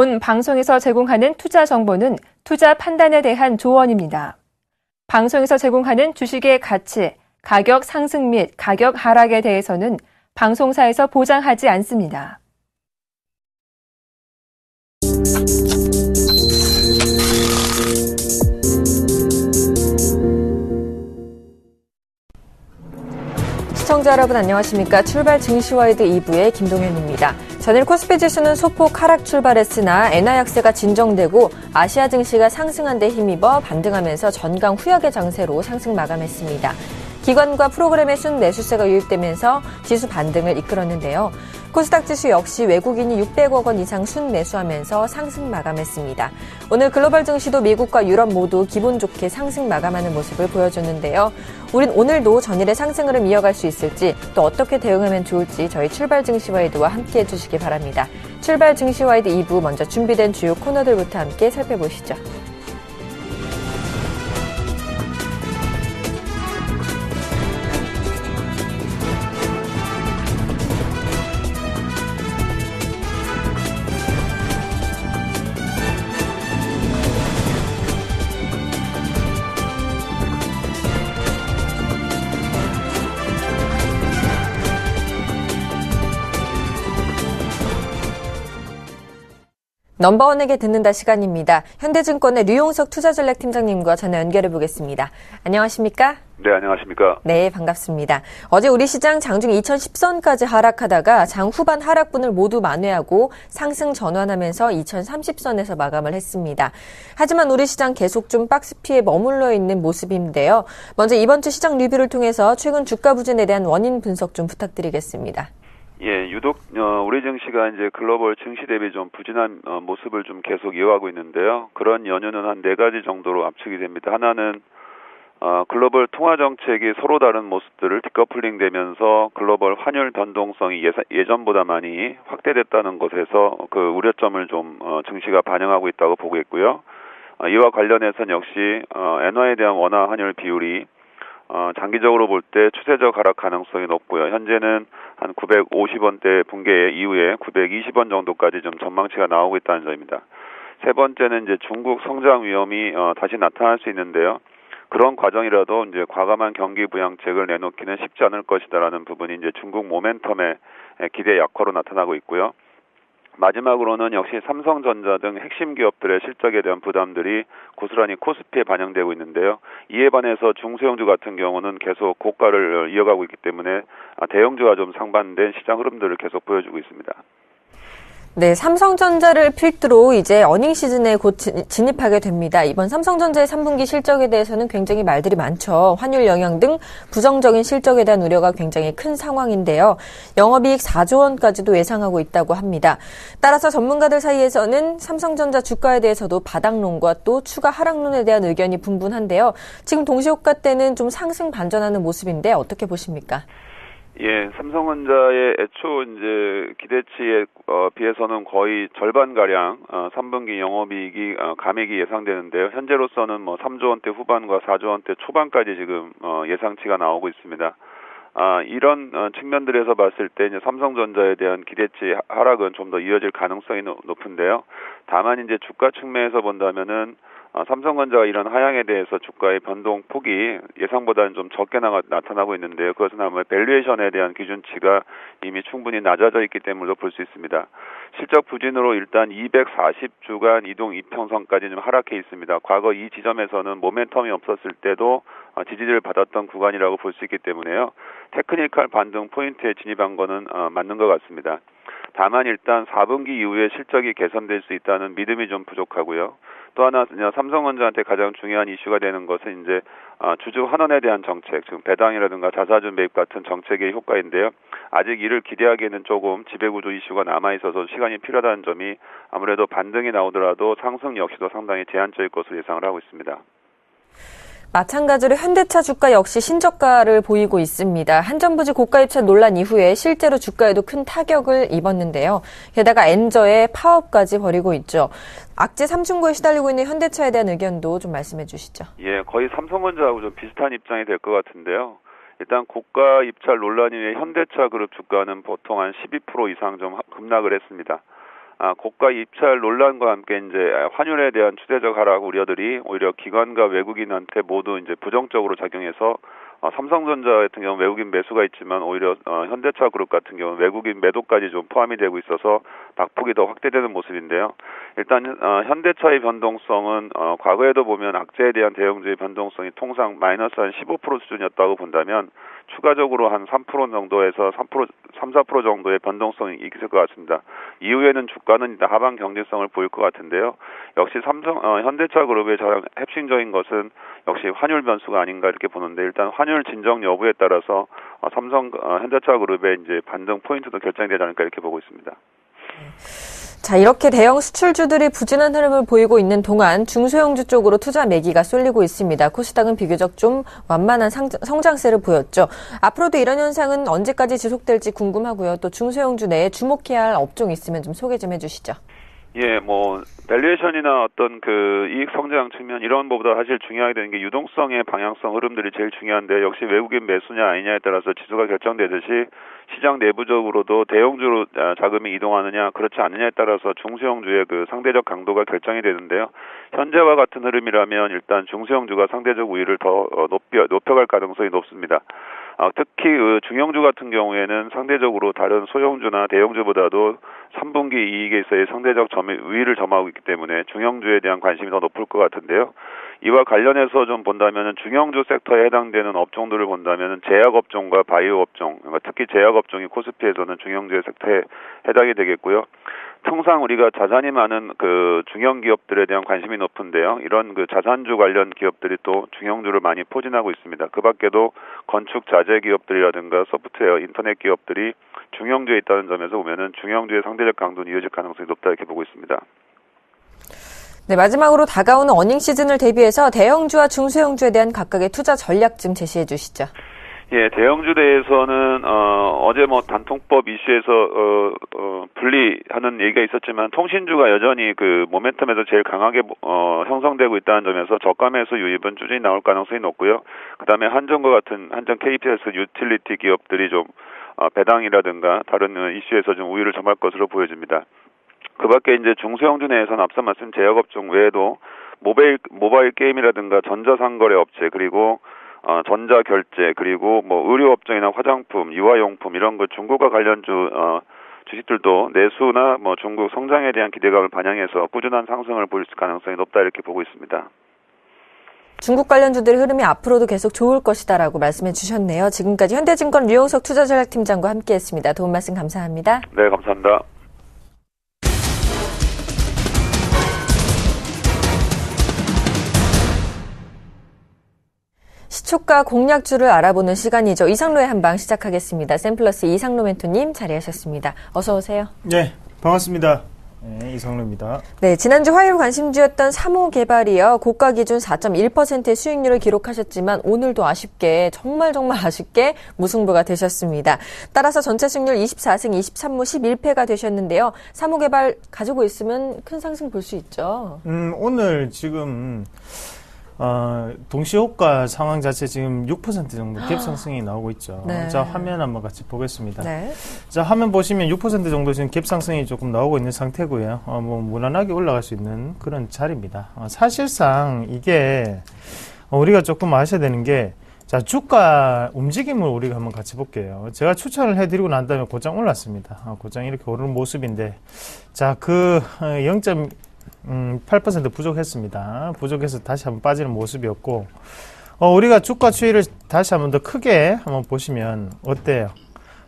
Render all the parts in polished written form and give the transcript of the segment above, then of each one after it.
본 방송에서 제공하는 투자 정보는 투자 판단에 대한 조언입니다. 방송에서 제공하는 주식의 가치, 가격 상승 및 가격 하락에 대해서는 방송사에서 보장하지 않습니다. 시청자 여러분 안녕하십니까? 출발 증시와이드 2부의 김동현입니다. 전일 코스피 지수는 소폭 하락 출발했으나 엔화 약세가 진정되고 아시아 증시가 상승한 데 힘입어 반등하면서 전강 후약의 장세로 상승 마감했습니다. 기관과 프로그램의 순매수세가 유입되면서 지수 반등을 이끌었는데요. 코스닥 지수 역시 외국인이 600억 원 이상 순매수하면서 상승 마감했습니다. 오늘 글로벌 증시도 미국과 유럽 모두 기분 좋게 상승 마감하는 모습을 보여줬는데요. 우린 오늘도 전일의 상승 흐름 이어갈 수 있을지 또 어떻게 대응하면 좋을지 저희 출발 증시와이드와 함께해 주시기 바랍니다. 출발 증시와이드 2부 먼저 준비된 주요 코너들부터 함께 살펴보시죠. 넘버원에게 듣는다 시간입니다. 현대증권의 류용석 투자전략팀장님과 전화 연결해 보겠습니다. 안녕하십니까? 네, 안녕하십니까? 네, 반갑습니다. 어제 우리 시장 장중 2010선까지 하락하다가 장 후반 하락분을 모두 만회하고 상승 전환하면서 2030선에서 마감을 했습니다. 하지만 우리 시장 계속 좀 박스 피해 머물러 있는 모습인데요. 먼저 이번 주 시장 리뷰를 통해서 최근 주가 부진에 대한 원인 분석 좀 부탁드리겠습니다. 예, 유독 우리 증시가 이제 글로벌 증시 대비 좀 부진한 모습을 좀 계속 이어가고 있는데요. 그런 연유는 한 4가지 정도로 압축이 됩니다. 하나는 글로벌 통화 정책이 서로 다른 모습들을 디커플링 되면서 글로벌 환율 변동성이 예전보다 많이 확대됐다는 것에서 그 우려점을 좀 증시가 반영하고 있다고 보고 있고요. 이와 관련해서는 역시 엔화에 대한 원화 환율 비율이 장기적으로 볼 때 추세적 하락 가능성이 높고요. 현재는 한 950원대 붕괴 이후에 920원 정도까지 좀 전망치가 나오고 있다는 점입니다. 세 번째는 이제 중국 성장 위험이 다시 나타날 수 있는데요. 그런 과정이라도 이제 과감한 경기 부양책을 내놓기는 쉽지 않을 것이다라는 부분이 이제 중국 모멘텀의 기대 약화로 나타나고 있고요. 마지막으로는 역시 삼성전자 등 핵심 기업들의 실적에 대한 부담들이 고스란히 코스피에 반영되고 있는데요. 이에 반해서 중소형주 같은 경우는 계속 고가를 이어가고 있기 때문에 대형주와 좀 상반된 시장 흐름들을 계속 보여주고 있습니다. 네, 삼성전자를 필두로 이제 어닝 시즌에 곧 진입하게 됩니다. 이번 삼성전자의 3분기 실적에 대해서는 굉장히 말들이 많죠. 환율 영향 등 부정적인 실적에 대한 우려가 굉장히 큰 상황인데요. 영업이익 4조 원까지도 예상하고 있다고 합니다. 따라서 전문가들 사이에서는 삼성전자 주가에 대해서도 바닥론과 또 추가 하락론에 대한 의견이 분분한데요. 지금 동시효과 때는 좀 상승 반전하는 모습인데 어떻게 보십니까? 예, 삼성전자의 애초 이제 기대치에 비해서는 거의 절반가량 3분기 영업이익이 감액이 예상되는데요. 현재로서는 3조 원대 후반과 4조 원대 초반까지 지금 예상치가 나오고 있습니다. 이런 측면들에서 봤을 때 이제 삼성전자에 대한 기대치 하락은 좀 더 이어질 가능성이 높은데요. 다만 이제 주가 측면에서 본다면은 삼성전자가 이런 하향에 대해서 주가의 변동 폭이 예상보다는 좀 적게 나타나고 있는데요. 그것은 아마 밸류에이션에 대한 기준치가 이미 충분히 낮아져 있기 때문으로 볼 수 있습니다. 실적 부진으로 일단 240주간 이동 이평선까지 좀 하락해 있습니다. 과거 이 지점에서는 모멘텀이 없었을 때도 지지를 받았던 구간이라고 볼 수 있기 때문에요. 테크니컬 반등 포인트에 진입한 거는 맞는 것 같습니다. 다만 일단 4분기 이후에 실적이 개선될 수 있다는 믿음이 좀 부족하고요. 또 하나 삼성전자한테 가장 중요한 이슈가 되는 것은 이제 주주 환원에 대한 정책, 지금 배당이라든가 자사주 매입 같은 정책의 효과인데요. 아직 이를 기대하기에는 조금 지배구조 이슈가 남아 있어서 시간이 필요하다는 점이 아무래도 반등이 나오더라도 상승 역시도 상당히 제한적일 것으로 예상을 하고 있습니다. 마찬가지로 현대차 주가 역시 신저가를 보이고 있습니다. 한전부지 고가 입찰 논란 이후에 실제로 주가에도 큰 타격을 입었는데요. 게다가 엔저의 파업까지 벌이고 있죠. 악재 삼중고에 시달리고 있는 현대차에 대한 의견도 좀 말씀해 주시죠. 예, 거의 삼성전자하고 좀 비슷한 입장이 될 것 같은데요. 일단 고가 입찰 논란 이후에 현대차 그룹 주가는 보통 한 12% 이상 좀 급락을 했습니다. 고가 입찰 논란과 함께 이제 환율에 대한 추세적 하락 우려들이 오히려 기관과 외국인한테 모두 이제 부정적으로 작용해서 삼성전자 같은 경우 외국인 매수가 있지만 오히려 현대차 그룹 같은 경우 외국인 매도까지 좀 포함이 되고 있어서 낙폭이 더 확대되는 모습인데요. 일단 현대차의 변동성은 과거에도 보면 악재에 대한 대형주의 변동성이 통상 마이너스 한 15% 수준이었다고 본다면 추가적으로 한 3% 정도에서 3-4% 정도의 변동성이 있을 것 같습니다. 이후에는 주가는 일단 하방 경직성을 보일 것 같은데요. 역시 현대차 그룹의 가장 핵심적인 것은 역시 환율 변수가 아닌가 이렇게 보는데 일단 환율 진정 여부에 따라서 현대차 그룹의 이제 반등 포인트도 결정이 되지 않을까 이렇게 보고 있습니다. 자, 이렇게 대형 수출주들이 부진한 흐름을 보이고 있는 동안 중소형주 쪽으로 투자 매기가 쏠리고 있습니다. 코스닥은 비교적 좀 완만한 성장세를 보였죠. 앞으로도 이런 현상은 언제까지 지속될지 궁금하고요. 또 중소형주 내에 주목해야 할 업종이 있으면 좀 소개 좀 해주시죠. 예, 밸류에이션이나 어떤 이익 성장 측면 이런 것보다 사실 중요하게 되는 게 유동성의 방향성 흐름들이 제일 중요한데 역시 외국인 매수냐 아니냐에 따라서 지수가 결정되듯이 시장 내부적으로도 대형주로 자금이 이동하느냐 그렇지 않느냐에 따라서 중소형주의 상대적 강도가 결정이 되는데요. 현재와 같은 흐름이라면 일단 중소형주가 상대적 우위를 더 높여갈 가능성이 높습니다. 특히 중형주 같은 경우에는 상대적으로 다른 소형주나 대형주보다도 3분기 이익에 있어의 상대적 우위를 점하고 있기 때문에 중형주에 대한 관심이 더 높을 것 같은데요. 이와 관련해서 좀 본다면은 중형주 섹터에 해당되는 업종들을 본다면은 제약업종과 바이오업종, 특히 제약업종이 코스피에서는 중형주의 섹터에 해당이 되겠고요. 통상 우리가 자산이 많은 중형 기업들에 대한 관심이 높은데요. 이런 자산주 관련 기업들이 또 중형주를 많이 포진하고 있습니다. 그 밖에도 건축 자재 기업들이라든가 소프트웨어, 인터넷 기업들이 중형주에 있다는 점에서 보면은 중형주의 상대적 강도는 이어질 가능성이 높다 이렇게 보고 있습니다. 네, 마지막으로 다가오는 어닝 시즌을 대비해서 대형주와 중소형주에 대한 각각의 투자 전략 좀 제시해 주시죠. 예, 대형주 대해서는 어제 단통법 이슈에서 분리하는 얘기가 있었지만 통신주가 여전히 모멘텀에서 제일 강하게 형성되고 있다는 점에서 저가 매수 유입은 꾸준히 나올 가능성이 높고요. 그다음에 한전과 같은 한전 KPS 유틸리티 기업들이 좀 배당이라든가 다른 이슈에서 좀 우위를 점할 것으로 보여집니다. 그 밖에 이제 중소형주 내에서는 앞서 말씀 제약업종 외에도 모바일 게임이라든가 전자상거래 업체 그리고 전자결제 그리고 의료업종이나 화장품, 유아용품 이런 중국과 관련주 주식들도 내수나 중국 성장에 대한 기대감을 반영해서 꾸준한 상승을 보일 가능성이 높다 이렇게 보고 있습니다. 중국 관련주들의 흐름이 앞으로도 계속 좋을 것이다라고 말씀해 주셨네요. 지금까지 현대증권 류용석 투자전략팀장과 함께했습니다. 도움 말씀 감사합니다. 네, 감사합니다. 시초가 공략주를 알아보는 시간이죠. 이상로의 한방 시작하겠습니다. 샘플러스 이상로 멘토님 자리하셨습니다. 어서 오세요. 네, 반갑습니다. 네, 이상로입니다. 네, 지난주 화요일 관심주였던 사무개발이요. 고가 기준 4.1%의 수익률을 기록하셨지만 오늘도 아쉽게 정말 아쉽게 무승부가 되셨습니다. 따라서 전체 승률 24승 23무 11패가 되셨는데요. 사무개발 가지고 있으면 큰 상승 볼 수 있죠. 오늘 지금 동시호가 상황 자체 지금 6% 정도 갭 상승이 나오고 있죠. 네. 자, 화면 한번 같이 보겠습니다. 네. 자, 화면 보시면 6% 정도 지금 갭 상승이 조금 나오고 있는 상태고요. 무난하게 올라갈 수 있는 그런 자리입니다. 사실상 이게 우리가 조금 아셔야 되는 게 자, 주가 움직임을 우리가 한번 같이 볼게요. 제가 추천을 해드리고 난 다음에 곧장 올랐습니다. 곧장 이렇게 오르는 모습인데 자, 8% 부족했습니다. 부족해서 다시 한번 빠지는 모습이었고, 우리가 주가 추이를 다시 한번 더 크게 한번 보시면 어때요?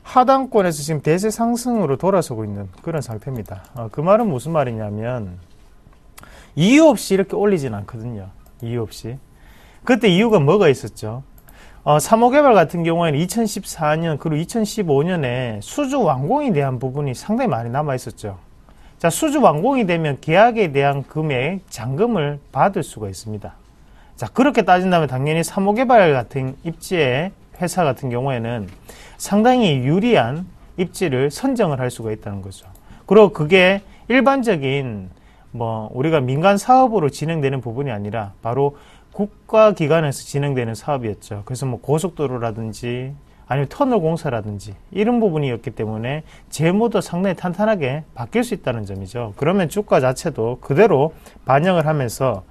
하단권에서 지금 대세 상승으로 돌아서고 있는 그런 상태입니다. 그 말은 무슨 말이냐면, 이유 없이 이렇게 올리진 않거든요. 이유 없이. 그때 이유가 뭐가 있었죠? 사모개발 같은 경우에는 2014년, 그리고 2015년에 수주 완공에 대한 부분이 상당히 많이 남아 있었죠. 자, 수주 완공이 되면 계약에 대한 금액, 잔금을 받을 수가 있습니다. 자, 그렇게 따진다면 당연히 사모개발 같은 입지의 회사 같은 경우에는 상당히 유리한 입지를 선정을 할 수가 있다는 거죠. 그리고 그게 일반적인 우리가 민간 사업으로 진행되는 부분이 아니라 바로 국가기관에서 진행되는 사업이었죠. 그래서 고속도로라든지 아니면 터널 공사라든지 이런 부분이었기 때문에 재무도 상당히 탄탄하게 바뀔 수 있다는 점이죠. 그러면 주가 자체도 그대로 반영을 하면서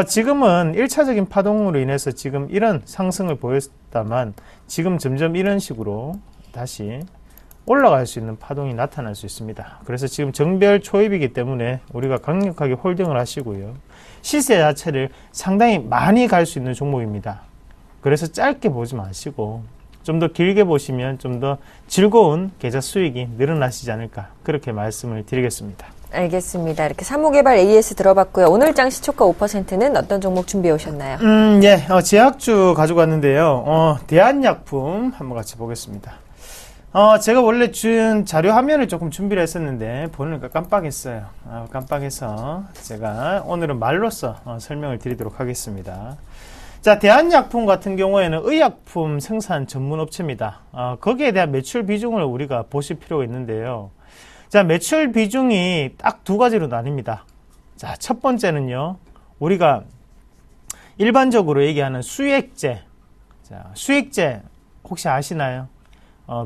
지금은 1차적인 파동으로 인해서 지금 이런 상승을 보였다만 지금 점점 이런 식으로 다시 올라갈 수 있는 파동이 나타날 수 있습니다. 그래서 지금 정별 초입이기 때문에 우리가 강력하게 홀딩을 하시고요. 시세 자체를 상당히 많이 갈 수 있는 종목입니다. 그래서 짧게 보지 마시고 좀 더 길게 보시면 좀 더 즐거운 계좌 수익이 늘어나시지 않을까 그렇게 말씀을 드리겠습니다. 알겠습니다. 이렇게 사무개발 AS 들어봤고요. 오늘 장 시초가 5%는 어떤 종목 준비해 오셨나요? 예, 제약주 가지고 왔는데요. 대한약품 한번 같이 보겠습니다. 제가 원래 준 자료 화면을 조금 준비를 했었는데 보니까 깜빡했어요. 깜빡해서 제가 오늘은 말로써 설명을 드리도록 하겠습니다. 자, 대한약품 같은 경우에는 의약품 생산 전문 업체입니다. 거기에 대한 매출 비중을 우리가 보실 필요가 있는데요. 자, 매출 비중이 딱 두 가지로 나뉩니다. 자, 첫 번째는요, 우리가 일반적으로 얘기하는 수액제. 자, 수액제 혹시 아시나요?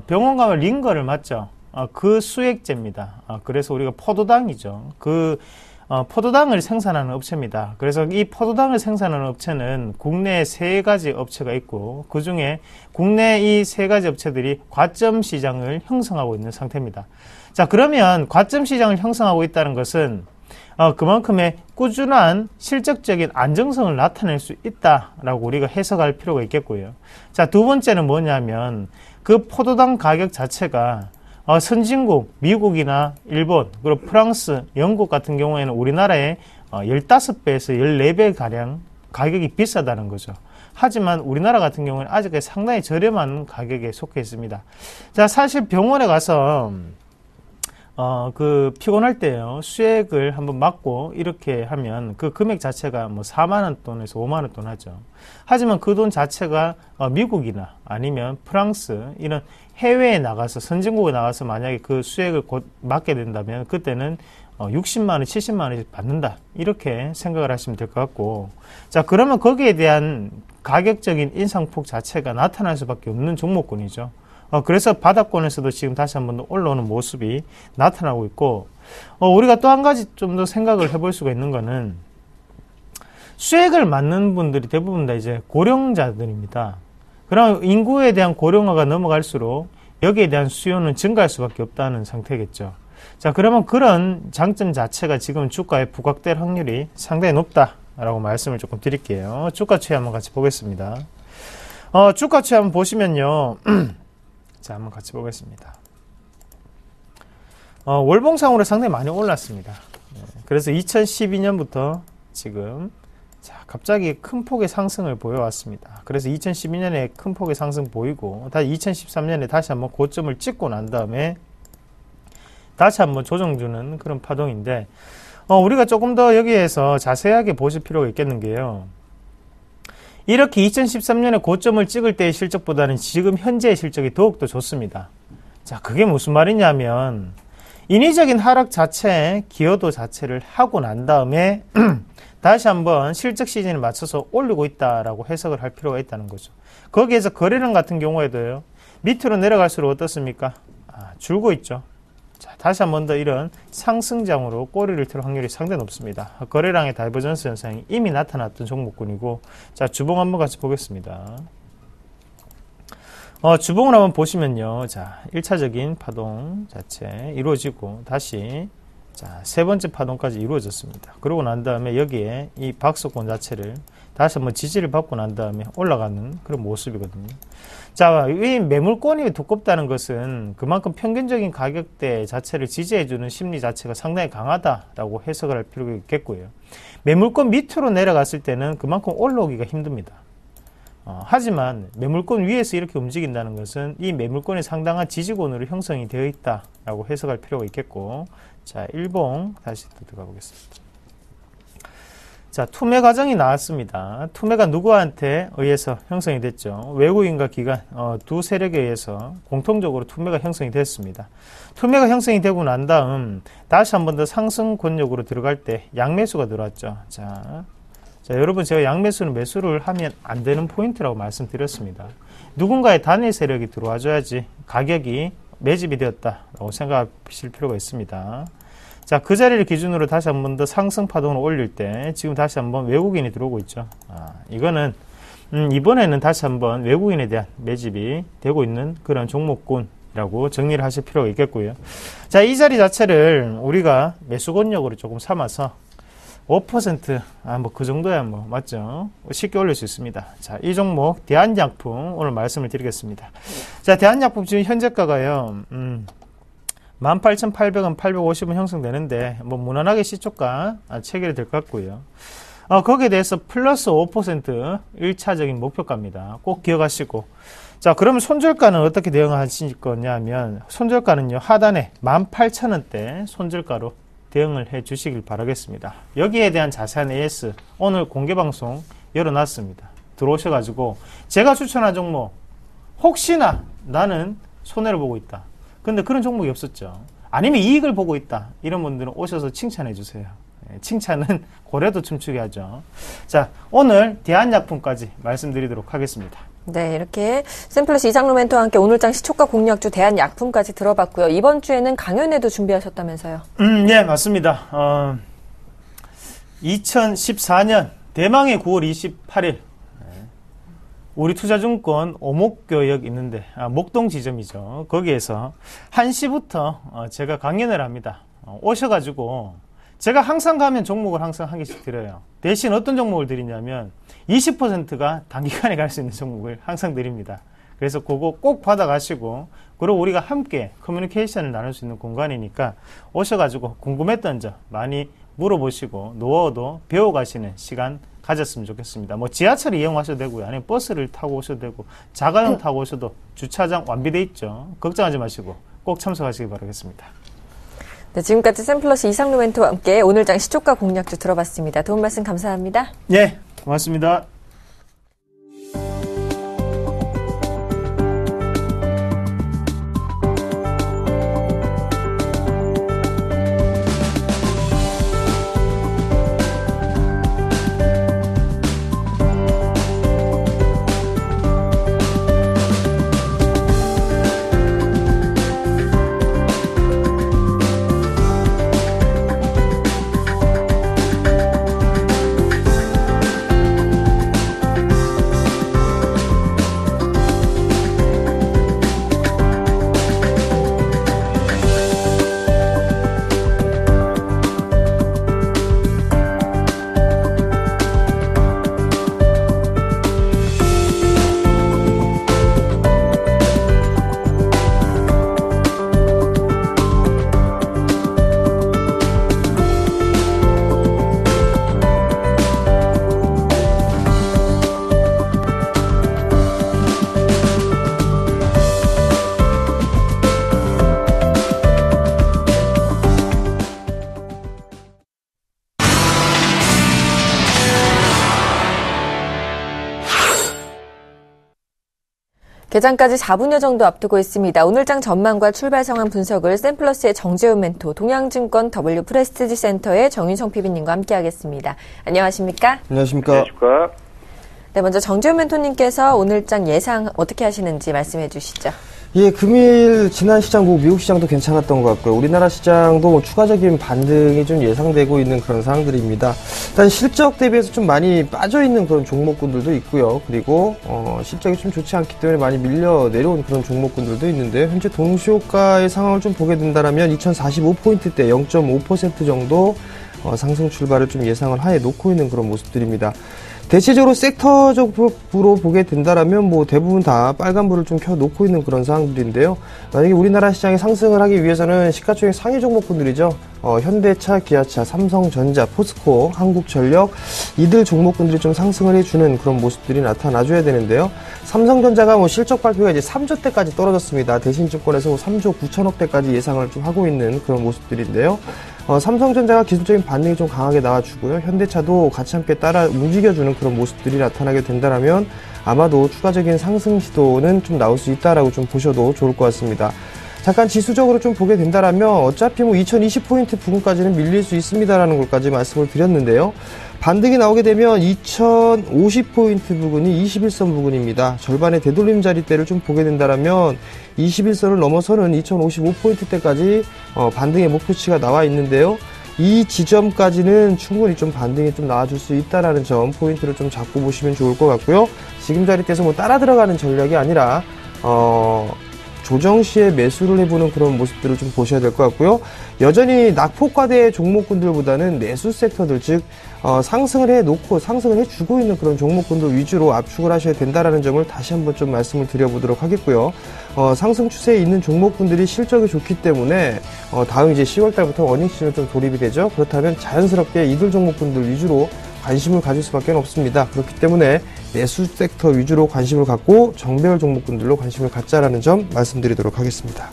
병원 가면 링거를 맞죠? 그 수액제입니다. 그래서 우리가 포도당이죠. 포도당을 생산하는 업체입니다. 그래서 이 포도당을 생산하는 업체는 국내에 3가지 업체가 있고 그 중에 국내 이 3가지 업체들이 과점 시장을 형성하고 있는 상태입니다. 자, 그러면 과점 시장을 형성하고 있다는 것은 그만큼의 꾸준한 실적적인 안정성을 나타낼 수 있다라고 우리가 해석할 필요가 있겠고요. 자, 두 번째는 뭐냐면 그 포도당 가격 자체가 선진국, 미국이나 일본, 그리고 프랑스, 영국 같은 경우에는 우리나라의 15배에서 14배 가량 가격이 비싸다는 거죠. 하지만 우리나라 같은 경우는 아직까지 상당히 저렴한 가격에 속해 있습니다. 자, 사실 병원에 가서 피곤할 때요, 수액을 한번 맞고 이렇게 하면 그 금액 자체가 뭐 4만원 돈에서 5만원 돈 하죠. 하지만 그 돈 자체가 미국이나 아니면 프랑스, 이런 해외에 나가서, 선진국에 나가서 만약에 그 수액을 곧 맞게 된다면 그때는 60만원, 70만원씩 받는다. 이렇게 생각을 하시면 될 것 같고. 자, 그러면 거기에 대한 가격적인 인상폭 자체가 나타날 수밖에 없는 종목군이죠. 그래서 바닥권에서도 지금 다시 한번 올라오는 모습이 나타나고 있고, 우리가 또 한 가지 좀 더 생각을 해볼 수가 있는 거는, 수액을 맞는 분들이 대부분 다 이제 고령자들입니다. 그럼 인구에 대한 고령화가 넘어갈수록 여기에 대한 수요는 증가할 수밖에 없다는 상태겠죠. 자, 그러면 그런 장점 자체가 지금 주가에 부각될 확률이 상당히 높다라고 말씀을 조금 드릴게요. 주가 추이 한번 같이 보겠습니다. 주가 추이 한번 보시면요. 자, 한번 같이 보겠습니다. 월봉상으로 상당히 많이 올랐습니다. 그래서 2012년부터 지금 갑자기 큰 폭의 상승을 보여왔습니다. 그래서 2012년에 큰 폭의 상승 보이고 다시 2013년에 다시 한번 고점을 찍고 난 다음에 다시 한번 조정 주는 그런 파동인데, 우리가 조금 더 여기에서 자세하게 보실 필요가 있겠는 게요. 이렇게 2013년에 고점을 찍을 때의 실적보다는 지금 현재의 실적이 더욱더 좋습니다. 자, 그게 무슨 말이냐면 인위적인 하락 자체, 기여도 자체를 하고 난 다음에 다시 한번 실적 시즌에 맞춰서 올리고 있다라고 해석을 할 필요가 있다는 거죠. 거기에서 거래량 같은 경우에도요, 밑으로 내려갈수록 어떻습니까? 줄고 있죠. 자, 다시 한번 더 이런 상승장으로 꼬리를 틀 확률이 상당히 높습니다. 거래량의 다이버전스 현상이 이미 나타났던 종목군이고, 자, 주봉 한번 같이 보겠습니다. 주봉을 한번 보시면요. 자, 1차적인 파동 자체 이루어지고 다시 자, 세 번째 파동까지 이루어졌습니다. 그러고 난 다음에 여기에 이 박스권 자체를 다시 한번 지지를 받고 난 다음에 올라가는 그런 모습이거든요. 자, 이 매물권이 두껍다는 것은 그만큼 평균적인 가격대 자체를 지지해주는 심리 자체가 상당히 강하다라고 해석을 할 필요가 있겠고요. 매물권 밑으로 내려갔을 때는 그만큼 올라오기가 힘듭니다. 하지만 매물권 위에서 이렇게 움직인다는 것은 이 매물권이 상당한 지지권으로 형성이 되어 있다라고 해석할 필요가 있겠고, 자, 일봉 다시 또 들어가 보겠습니다. 자, 투매 과정이 나왔습니다. 투매가 누구한테 의해서 형성이 됐죠? 외국인과 기관 두 세력에 의해서 공통적으로 투매가 형성이 됐습니다. 투매가 형성이 되고 난 다음 다시 한 번 더 상승 권역으로 들어갈 때 양매수가 들어왔죠. 자, 자, 여러분 제가 양매수는 매수를 하면 안 되는 포인트라고 말씀드렸습니다. 누군가의 단일 세력이 들어와줘야지 가격이 매집이 되었다라고 생각하실 필요가 있습니다. 자, 그 자리를 기준으로 다시 한 번 더 상승 파동을 올릴 때 지금 다시 한번 외국인이 들어오고 있죠. 이거는 이번에는 다시 한번 외국인에 대한 매집이 되고 있는 그런 종목군이라고 정리를 하실 필요가 있겠고요. 자, 이 자리 자체를 우리가 매수 권역으로 조금 삼아서 5%, 뭐 그 정도야 뭐 맞죠? 쉽게 올릴 수 있습니다. 자, 이 종목 대한약품 오늘 말씀을 드리겠습니다. 자, 대한약품 지금 현재가가요. 18,800원, 850원 형성되는데 뭐 무난하게 시초가 체결이 될 것 같고요. 거기에 대해서 플러스 5% 1차적인 목표가입니다. 꼭 기억하시고. 자, 그러면 손절가는 어떻게 대응하실 거냐면 손절가는요, 하단에 18,000원대 손절가로 대응을 해 주시길 바라겠습니다. 여기에 대한 자세한 AS 오늘 공개방송 열어놨습니다. 들어오셔가지고 제가 추천한 종목 혹시나 나는 손해를 보고 있다. 근데 그런 종목이 없었죠. 아니면 이익을 보고 있다. 이런 분들은 오셔서 칭찬해 주세요. 칭찬은 고래도 춤추게 하죠. 자, 오늘 대한약품까지 말씀드리도록 하겠습니다. 네, 이렇게 샘플러스 이상로 멘토와 함께 오늘장 시초가 공략주 대한약품까지 들어봤고요. 이번 주에는 강연회도 준비하셨다면서요? 예, 맞습니다. 2014년 대망의 9월 28일 우리 투자증권 오목교역 있는데 목동 지점이죠. 거기에서 1시부터 제가 강연을 합니다. 오셔가지고 제가 항상 가면 종목을 항상 한 개씩 드려요. 대신 어떤 종목을 드리냐면 20%가 단기간에 갈 수 있는 종목을 항상 드립니다. 그래서 그거 꼭 받아가시고 그리고 우리가 함께 커뮤니케이션을 나눌 수 있는 공간이니까 오셔가지고 궁금했던 점 많이 물어보시고 노하우도 배워가시는 시간 가졌으면 좋겠습니다. 뭐 지하철 이용하셔도 되고요. 아니면 버스를 타고 오셔도 되고 자가용 타고 오셔도 주차장 완비돼 있죠. 걱정하지 마시고 꼭 참석하시기 바라겠습니다. 네, 지금까지 샘플러스 이상로 멘토와 함께 오늘장 시초가 공략주 들어봤습니다. 도움 말씀 감사합니다. 예, 고맙습니다. 개장까지 4분여 정도 앞두고 있습니다. 오늘장 전망과 출발 상황 분석을 샘플러스의 정재훈 멘토, 동양증권 W 프레스티지 센터의 정윤성 PB님과 함께하겠습니다. 안녕하십니까? 안녕하십니까? 안녕하십니까? 네, 먼저 정재훈 멘토님께서 오늘장 예상 어떻게 하시는지 말씀해 주시죠. 예, 금일 지난 시장 보고 미국 시장도 괜찮았던 것 같고요. 우리나라 시장도 뭐 추가적인 반등이 좀 예상되고 있는 그런 상황들입니다. 일단 실적 대비해서 좀 많이 빠져있는 그런 종목군들도 있고요. 그리고 실적이 좀 좋지 않기 때문에 많이 밀려 내려온 그런 종목군들도 있는데 현재 동시효과의 상황을 좀 보게 된다면 2045포인트대 0.5% 정도 상승 출발을 좀 예상을 하에 놓고 있는 그런 모습들입니다. 대체적으로 섹터적으로 보게 된다라면 뭐 대부분 다 빨간불을 좀 켜놓고 있는 그런 상황들인데요. 만약에 우리나라 시장에 상승을 하기 위해서는 시가총액 상위 종목군들이죠. 현대차, 기아차, 삼성전자, 포스코, 한국전력 이들 종목군들이 좀 상승을 해주는 그런 모습들이 나타나줘야 되는데요. 삼성전자가 뭐 실적 발표가 이제 3조대까지 떨어졌습니다. 대신증권에서 3조 9천억대까지 예상을 좀 하고 있는 그런 모습들인데요. 삼성전자가 기술적인 반응이 좀 강하게 나와주고요. 현대차도 같이 함께 따라 움직여주는 그런 모습들이 나타나게 된다면 아마도 추가적인 상승 시도는 좀 나올 수 있다라고 좀 보셔도 좋을 것 같습니다. 잠깐 지수적으로 좀 보게 된다라면 어차피 뭐 2020포인트 부근까지는 밀릴 수 있습니다라는 것까지 말씀을 드렸는데요. 반등이 나오게 되면 2050포인트 부근이 21선 부근입니다. 절반의 되돌림 자리대를 좀 보게 된다라면 21선을 넘어서는 2055포인트대까지 반등의 목표치가 나와 있는데요. 이 지점까지는 충분히 좀 반등이 좀 나와줄 수 있다라는 점 포인트를 좀 잡고 보시면 좋을 것 같고요. 지금 자리대에서 뭐 따라 들어가는 전략이 아니라 조정 시에 매수를 해보는 그런 모습들을 좀 보셔야 될 것 같고요. 여전히 낙폭과대의 종목군들보다는 내수 섹터들, 즉 상승을 해놓고 상승을 해주고 있는 그런 종목군들 위주로 압축을 하셔야 된다라는 점을 다시 한번 좀 말씀을 드려보도록 하겠고요. 상승 추세에 있는 종목군들이 실적이 좋기 때문에 다음 이제 10월달부터 어닝 시즌에 좀 돌입이 되죠. 그렇다면 자연스럽게 이들 종목군들 위주로 관심을 가질 수밖에 없습니다. 그렇기 때문에 내수 섹터 위주로 관심을 갖고 정배열 종목군들로 관심을 갖자라는 점 말씀드리도록 하겠습니다.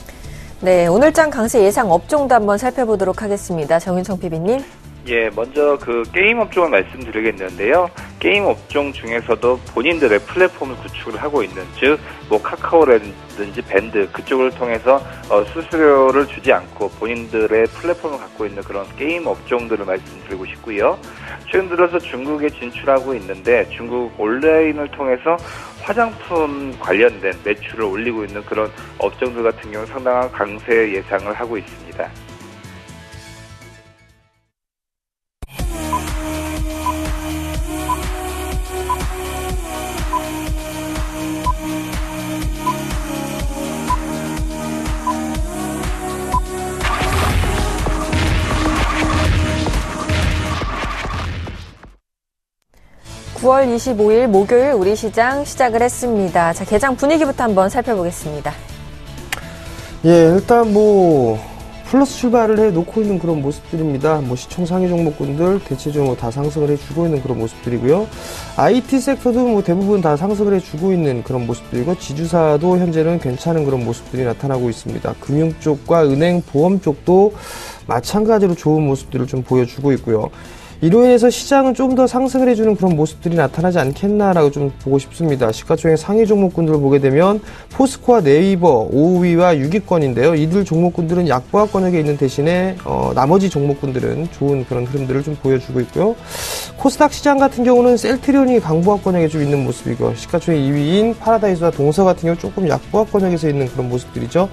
네, 오늘장 강세 예상 업종도 한번 살펴보도록 하겠습니다. 정윤성 PB님. 예, 먼저 그 게임 업종을 말씀드리겠는데요. 게임 업종 중에서도 본인들의 플랫폼을 구축을 하고 있는, 즉, 뭐 카카오라든지 밴드 그쪽을 통해서 수수료를 주지 않고 본인들의 플랫폼을 갖고 있는 그런 게임 업종들을 말씀드리고 싶고요. 최근 들어서 중국에 진출하고 있는데 중국 온라인을 통해서 화장품 관련된 매출을 올리고 있는 그런 업종들 같은 경우 상당한 강세 예상을 하고 있습니다. (9월 25일) 목요일 우리 시장 시작을 했습니다. 자, 개장 분위기부터 한번 살펴보겠습니다. 예, 일단 뭐 플러스 출발을 해놓고 있는 그런 모습들입니다. 뭐 시총 상위 종목군들 대체적으로 다 상승을 해주고 있는 그런 모습들이고요. IT 섹터도 뭐 대부분 다 상승을 해주고 있는 그런 모습들이고, 지주사도 현재는 괜찮은 그런 모습들이 나타나고 있습니다. 금융 쪽과 은행, 보험 쪽도 마찬가지로 좋은 모습들을 좀 보여주고 있고요. 이로 인해서 시장은 좀 더 상승을 해주는 그런 모습들이 나타나지 않겠나라고 좀 보고 싶습니다. 시가총액 상위 종목군들을 보게 되면 포스코와 네이버 5위와 6위권인데요. 이들 종목군들은 약보합권역에 있는 대신에 나머지 종목군들은 좋은 그런 흐름들을 좀 보여주고 있고요. 코스닥 시장 같은 경우는 셀트리온이 강보합권역에 좀 있는 모습이고, 시가총액 2위인 파라다이스와 동서 같은 경우 조금 약보합권역에서 있는 그런 모습들이죠.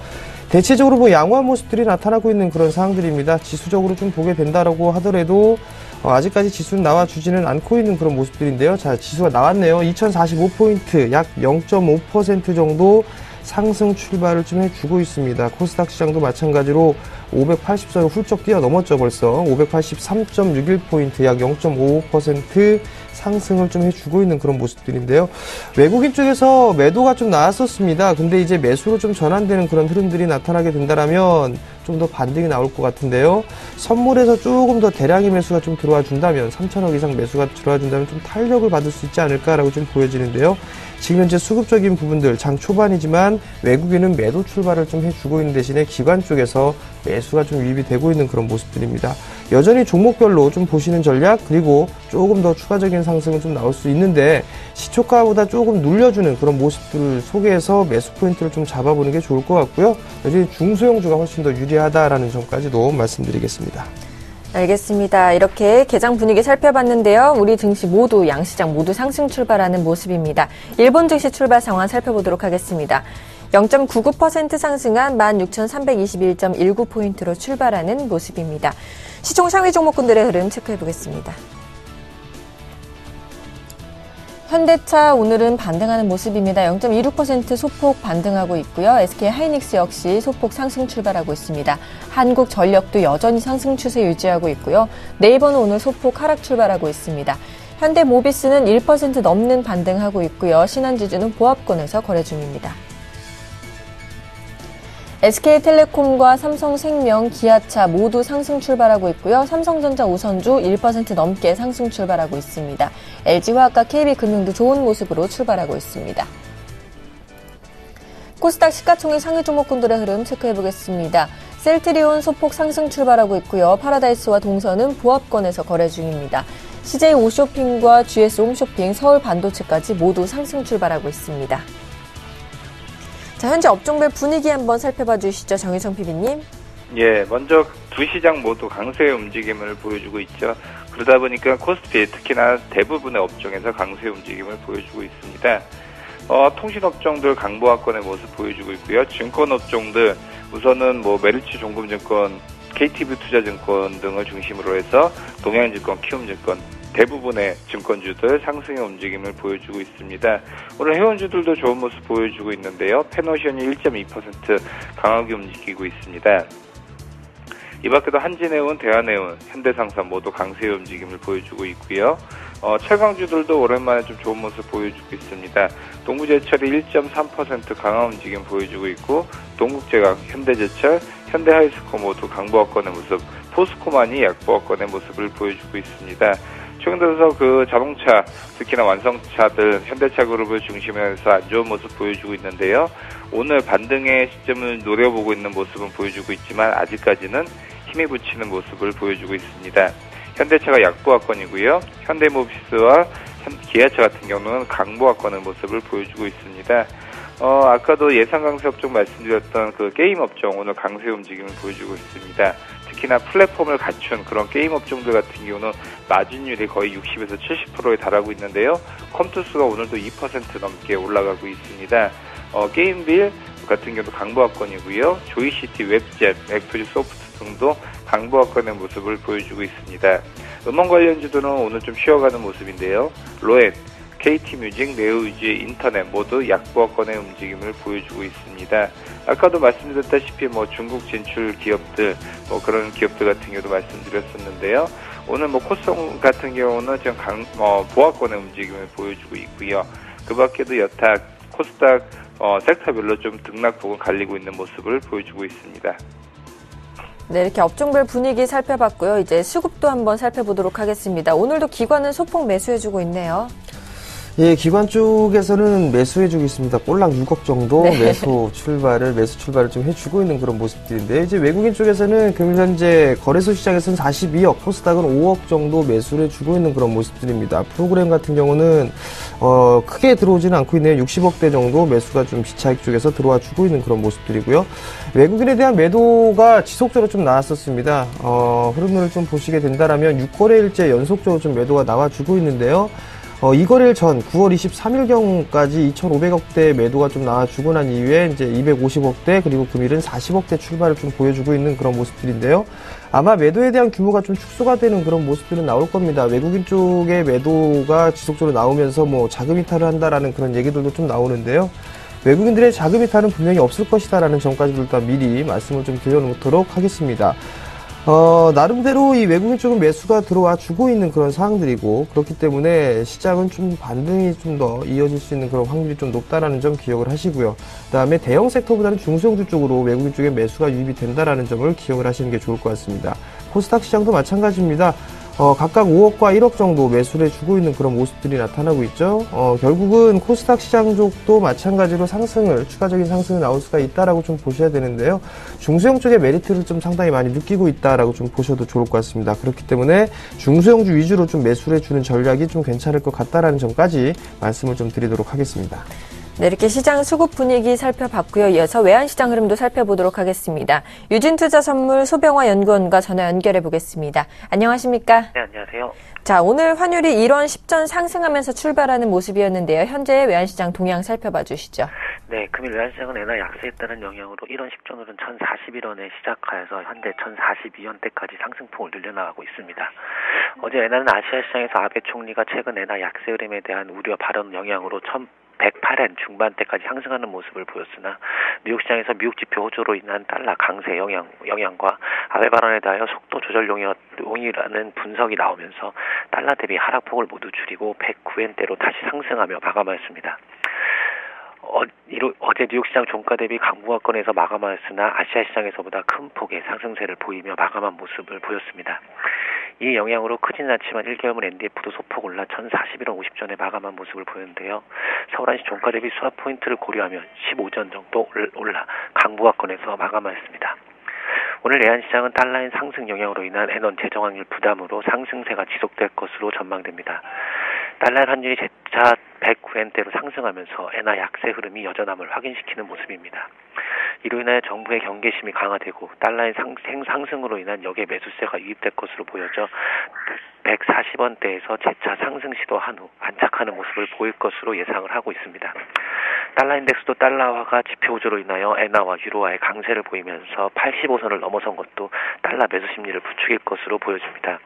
대체적으로 뭐 양호한 모습들이 나타나고 있는 그런 상황들입니다. 지수적으로 좀 보게 된다라고 하더라도 아직까지 지수는 나와주지는 않고 있는 그런 모습들인데요. 자, 지수가 나왔네요. 2045포인트, 약 0.5% 정도 상승 출발을 좀 해주고 있습니다. 코스닥 시장도 마찬가지로 580선을 훌쩍 뛰어넘었죠, 벌써. 583.61포인트, 약 0.55% 상승을 좀 해주고 있는 그런 모습들인데요. 외국인 쪽에서 매도가 좀 나왔었습니다. 근데 이제 매수로 좀 전환되는 그런 흐름들이 나타나게 된다면 좀 더 반등이 나올 것 같은데요. 선물에서 조금 더 대량의 매수가 좀 들어와 준다면, 3천억 이상 매수가 들어와 준다면 좀 탄력을 받을 수 있지 않을까라고 좀 보여지는데요. 지금 현재 수급적인 부분들, 장 초반이지만 외국인은 매도 출발을 좀 해주고 있는 대신에 기관 쪽에서 매수가 좀 유입이 되고 있는 그런 모습들입니다. 여전히 종목별로 좀 보시는 전략, 그리고 조금 더 추가적인 상승은 좀 나올 수 있는데 시초가보다 조금 눌려주는 그런 모습들 속에서 매수 포인트를 좀 잡아보는 게 좋을 것 같고요. 여전히 중소형주가 훨씬 더 유리하다라는 점까지도 말씀드리겠습니다. 알겠습니다. 이렇게 개장 분위기 살펴봤는데요. 우리 증시 모두, 양시장 모두 상승 출발하는 모습입니다. 일본 증시 출발 상황 살펴보도록 하겠습니다. 0.99% 상승한 16,321.19포인트로 출발하는 모습입니다. 시총 상위 종목군들의 흐름 체크해보겠습니다. 현대차 오늘은 반등하는 모습입니다. 0.26% 소폭 반등하고 있고요. SK하이닉스 역시 소폭 상승 출발하고 있습니다. 한국전력도 여전히 상승 추세 유지하고 있고요. 네이버는 오늘 소폭 하락 출발하고 있습니다. 현대모비스는 1% 넘는 반등하고 있고요. 신한지주는 보합권에서 거래 중입니다. SK텔레콤과 삼성생명, 기아차 모두 상승 출발하고 있고요. 삼성전자, 우선주 1% 넘게 상승 출발하고 있습니다. LG화학과 KB금융도 좋은 모습으로 출발하고 있습니다. 코스닥 시가총액 상위 종목군들의 흐름 체크해보겠습니다. 셀트리온 소폭 상승 출발하고 있고요. 파라다이스와 동서는 보합권에서 거래 중입니다. CJ 오쇼핑과 GS 홈쇼핑, 서울반도체까지 모두 상승 출발하고 있습니다. 자, 현재 업종별 분위기 한번 살펴봐 주시죠. 정희성 PD님. 예, 먼저 두 시장 모두 강세의 움직임을 보여주고 있죠. 그러다 보니까 코스피 특히나 대부분의 업종에서 강세의 움직임을 보여주고 있습니다. 통신업종들 강보합권의 모습 보여주고 있고요. 증권업종들 우선은 메리츠 종금증권, KTB 투자증권 등을 중심으로 해서 동양증권, 키움증권 대부분의 증권주들 상승의 움직임을 보여주고 있습니다. 오늘 회원주들도 좋은 모습 보여주고 있는데요. 페노션이 1.2% 강하게 움직이고 있습니다. 이 밖에도 한진해운, 대한해운, 현대상사 모두 강세의 움직임을 보여주고 있고요. 철강주들도 오랜만에 좀 좋은 모습 보여주고 있습니다. 동부제철이 1.3% 강한 움직임 보여주고 있고, 동국제강, 현대제철, 현대하이스코 모두 강보합권의 모습, 포스코만이 약보합권의 모습을 보여주고 있습니다. 최근 들어서 그 자동차, 특히나 완성차들, 현대차그룹을 중심으로 해서 안 좋은 모습 보여주고 있는데요. 오늘 반등의 시점을 노려보고 있는 모습은 보여주고 있지만 아직까지는 힘이 붙이는 모습을 보여주고 있습니다. 현대차가 약보합권이고요. 현대모비스와 기아차 같은 경우는 강보합권의 모습을 보여주고 있습니다. 아까도 예상 강세 업종 말씀드렸던 그 게임 업종 오늘 강세 움직임을 보여주고 있습니다. 특히나 플랫폼을 갖춘 그런 게임 업종들 같은 경우는 마진율이 거의 60에서 70%에 달하고 있는데요. 컴투스가 오늘도 2% 넘게 올라가고 있습니다. 게임빌 같은 경우도 강보합권이고요. 조이시티, 웹젯, 맥토지 소프트 등도 강보합권의 모습을 보여주고 있습니다. 음원 관련주들은 오늘 좀 쉬어가는 모습인데요. 로엣, KT뮤직, 네오유지, 인터넷 모두 약보합권의 움직임을 보여주고 있습니다. 아까도 말씀드렸다시피 중국 진출 기업들, 그런 기업들 같은 경우도 말씀드렸었는데요. 오늘 코스닥 같은 경우는 지금 보합권의 움직임을 보여주고 있고요. 그 밖에도 여타 코스닥 섹터별로 좀 등락폭을 갈리고 있는 모습을 보여주고 있습니다. 네, 이렇게 업종별 분위기 살펴봤고요. 이제 수급도 한번 살펴보도록 하겠습니다. 오늘도 기관은 소폭 매수해주고 있네요. 예, 기관 쪽에서는 매수해주고 있습니다. 꼴랑 6억 정도 네. 매수 출발을 좀 해주고 있는 그런 모습들인데, 이제 외국인 쪽에서는 금일 현재 거래소 시장에서는 42억, 코스닥은 5억 정도 매수를 해주고 있는 그런 모습들입니다. 프로그램 같은 경우는 크게 들어오지는 않고 있네요. 60억대 정도 매수가 좀 비차익 쪽에서 들어와 주고 있는 그런 모습들이고요. 외국인에 대한 매도가 지속적으로 좀 나왔었습니다. 흐름을 좀 보시게 된다라면 6거래일째 연속적으로 좀 매도가 나와주고 있는데요. 이 거래일 전 9월 23일경까지 2,500억대 매도가 좀 나와주고 난 이후에 이제 250억대 그리고 금일은 40억대 출발을 좀 보여주고 있는 그런 모습들인데요. 아마 매도에 대한 규모가 좀 축소가 되는 그런 모습들은 나올 겁니다. 외국인 쪽의 매도가 지속적으로 나오면서 자금 이탈을 한다라는 그런 얘기들도 좀 나오는데요. 외국인들의 자금 이탈은 분명히 없을 것이다라는 점까지도 일단 미리 말씀을 좀 드려놓도록 하겠습니다. 나름대로 이 외국인 쪽은 매수가 들어와 주고 있는 그런 상황들이고, 그렇기 때문에 시장은 좀 반등이 좀 더 이어질 수 있는 그런 확률이 좀 높다라는 점 기억을 하시고요. 그 다음에 대형 섹터보다는 중소형주 쪽으로 외국인 쪽에 매수가 유입이 된다라는 점을 기억을 하시는 게 좋을 것 같습니다. 코스닥 시장도 마찬가지입니다. 각각 5억과 1억 정도 매수를 해주고 있는 그런 모습들이 나타나고 있죠. 결국은 코스닥 시장 쪽도 마찬가지로 추가적인 상승이 나올 수가 있다라고 좀 보셔야 되는데요. 중소형 쪽의 메리트를 좀 상당히 많이 느끼고 있다라고 좀 보셔도 좋을 것 같습니다. 그렇기 때문에 중소형주 위주로 좀 매수를 해주는 전략이 좀 괜찮을 것 같다라는 점까지 말씀을 좀 드리도록 하겠습니다. 네, 이렇게 시장 수급 분위기 살펴봤고요. 이어서 외환시장 흐름도 살펴보도록 하겠습니다. 유진투자선물 소병화 연구원과 전화 연결해 보겠습니다. 안녕하십니까? 네, 안녕하세요. 자, 오늘 환율이 1원 10전 상승하면서 출발하는 모습이었는데요. 현재 외환시장 동향 살펴봐 주시죠. 네, 금일 외환시장은 엔화 약세에 따른 영향으로 1원 10전으로는 1,041원에 시작하여서 현재 1,042원대까지 상승폭을 늘려나가고 있습니다. 어제 엔화는 아시아 시장에서 아베 총리가 최근 엔화 약세 흐름에 대한 우려 발언 영향으로 108엔 중반대까지 상승하는 모습을 보였으나 뉴욕 시장에서 미국 지표 호조로 인한 달러 강세 영향과 아베 발언에 대하여 속도 조절 용이라는 분석이 나오면서 달러 대비 하락폭을 모두 줄이고 109엔대로 다시 상승하며 마감하였습니다. 어제 뉴욕 시장 종가 대비 강보합권에서 마감하였으나 아시아 시장에서보다 큰 폭의 상승세를 보이며 마감한 모습을 보였습니다. 이 영향으로 크진 않지만 1개월물 NDF도 소폭 올라 1,041원 50전에 마감한 모습을 보였는데요. 서울한시 종가 대비 수합 포인트를 고려하면 15전 정도 올라 강보합권에서 마감하였습니다. 오늘 내환시장은 달러의 상승 영향으로 인한 엔원 재정 확률 부담으로 상승세가 지속될 것으로 전망됩니다. 달러 환율이 재차 109엔대로 상승하면서 엔화 약세 흐름이 여전함을 확인시키는 모습입니다. 이로 인하여 정부의 경계심이 강화되고 달러의 상승으로 인한 역의 매수세가 유입될 것으로 보여져 140원대에서 재차 상승 시도한 후 안착하는 모습을 보일 것으로 예상을 하고 있습니다. 달러 인덱스도 달러화가 지표 우조로 인하여 엔화와 유로화의 강세를 보이면서 85선을 넘어선 것도 달러 매수 심리를 부추길 것으로 보여집니다.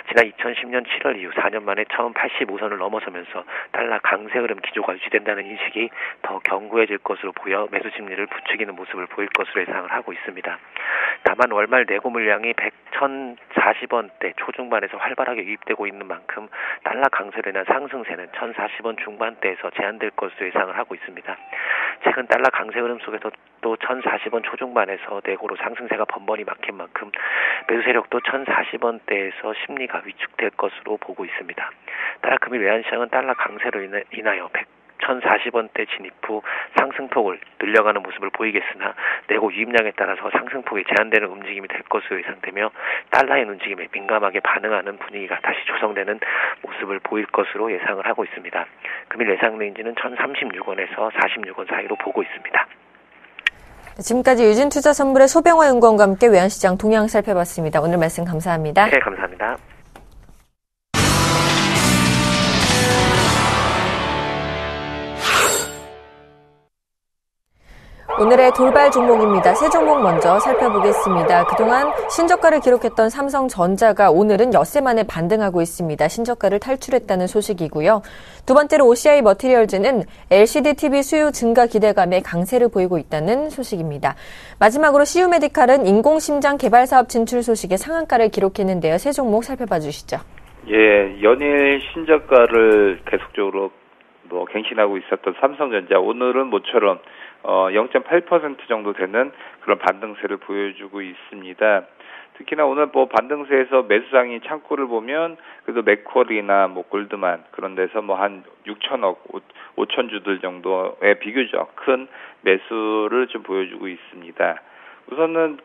지난 2010년 7월 이후 4년 만에 처음 85선을 넘어서면서 달러 강세 흐름 기조가 유지된다는 인식이 더 견고해질 것으로 보여 매수 심리를 부추기는 모습을 보일 것으로 예상을 하고 있습니다. 다만 월말 내고 물량이 1,040원대 초중반에서 활발하게 유입되고 있는 만큼 달러 강세로 인한 상승세는 1,040원 중반대에서 제한될 것으로 예상을 하고 있습니다. 최근 달러 강세 흐름 속에서 또 1,040원 초중반에서 내고로 상승세가 번번이 막힌 만큼 매수 세력도 1,040원대에서 심리가 위축될 것으로 보고 있습니다. 따라 금일 외환시장은 달러 강세로 인하여 1,040원대 진입 후 상승폭을 늘려가는 모습을 보이겠으나 내고 유입량에 따라서 상승폭이 제한되는 움직임이 될 것으로 예상되며 달러의 움직임에 민감하게 반응하는 분위기가 다시 조성되는 모습을 보일 것으로 예상을 하고 있습니다. 금일 예상 레인지는 1,036원에서 46원 사이로 보고 있습니다. 지금까지 유진투자선물의 소병화 연구원과 함께 외환시장 동향 살펴봤습니다. 오늘 말씀 감사합니다. 네, 감사합니다. 오늘의 돌발 종목입니다. 세 종목 먼저 살펴보겠습니다. 그동안 신저가를 기록했던 삼성전자가 오늘은 엿새 만에 반등하고 있습니다. 신저가를 탈출했다는 소식이고요. 두 번째로 OCI 머티리얼즈는 LCD TV 수요 증가 기대감에 강세를 보이고 있다는 소식입니다. 마지막으로 CU메디칼은 인공심장 개발 사업 진출 소식에 상한가를 기록했는데요. 세 종목 살펴봐 주시죠. 예, 연일 신저가를 계속적으로 갱신하고 있었던 삼성전자, 오늘은 모처럼 0.8% 정도 되는 그런 반등세를 보여주고 있습니다. 특히나 오늘 반등세에서 매수상이 창구를 보면 그래도 맥쿼리나 골드만 그런 데서 한 6천억, 5천주들 정도의 비교적 큰 매수를 좀 보여주고 있습니다. 우선은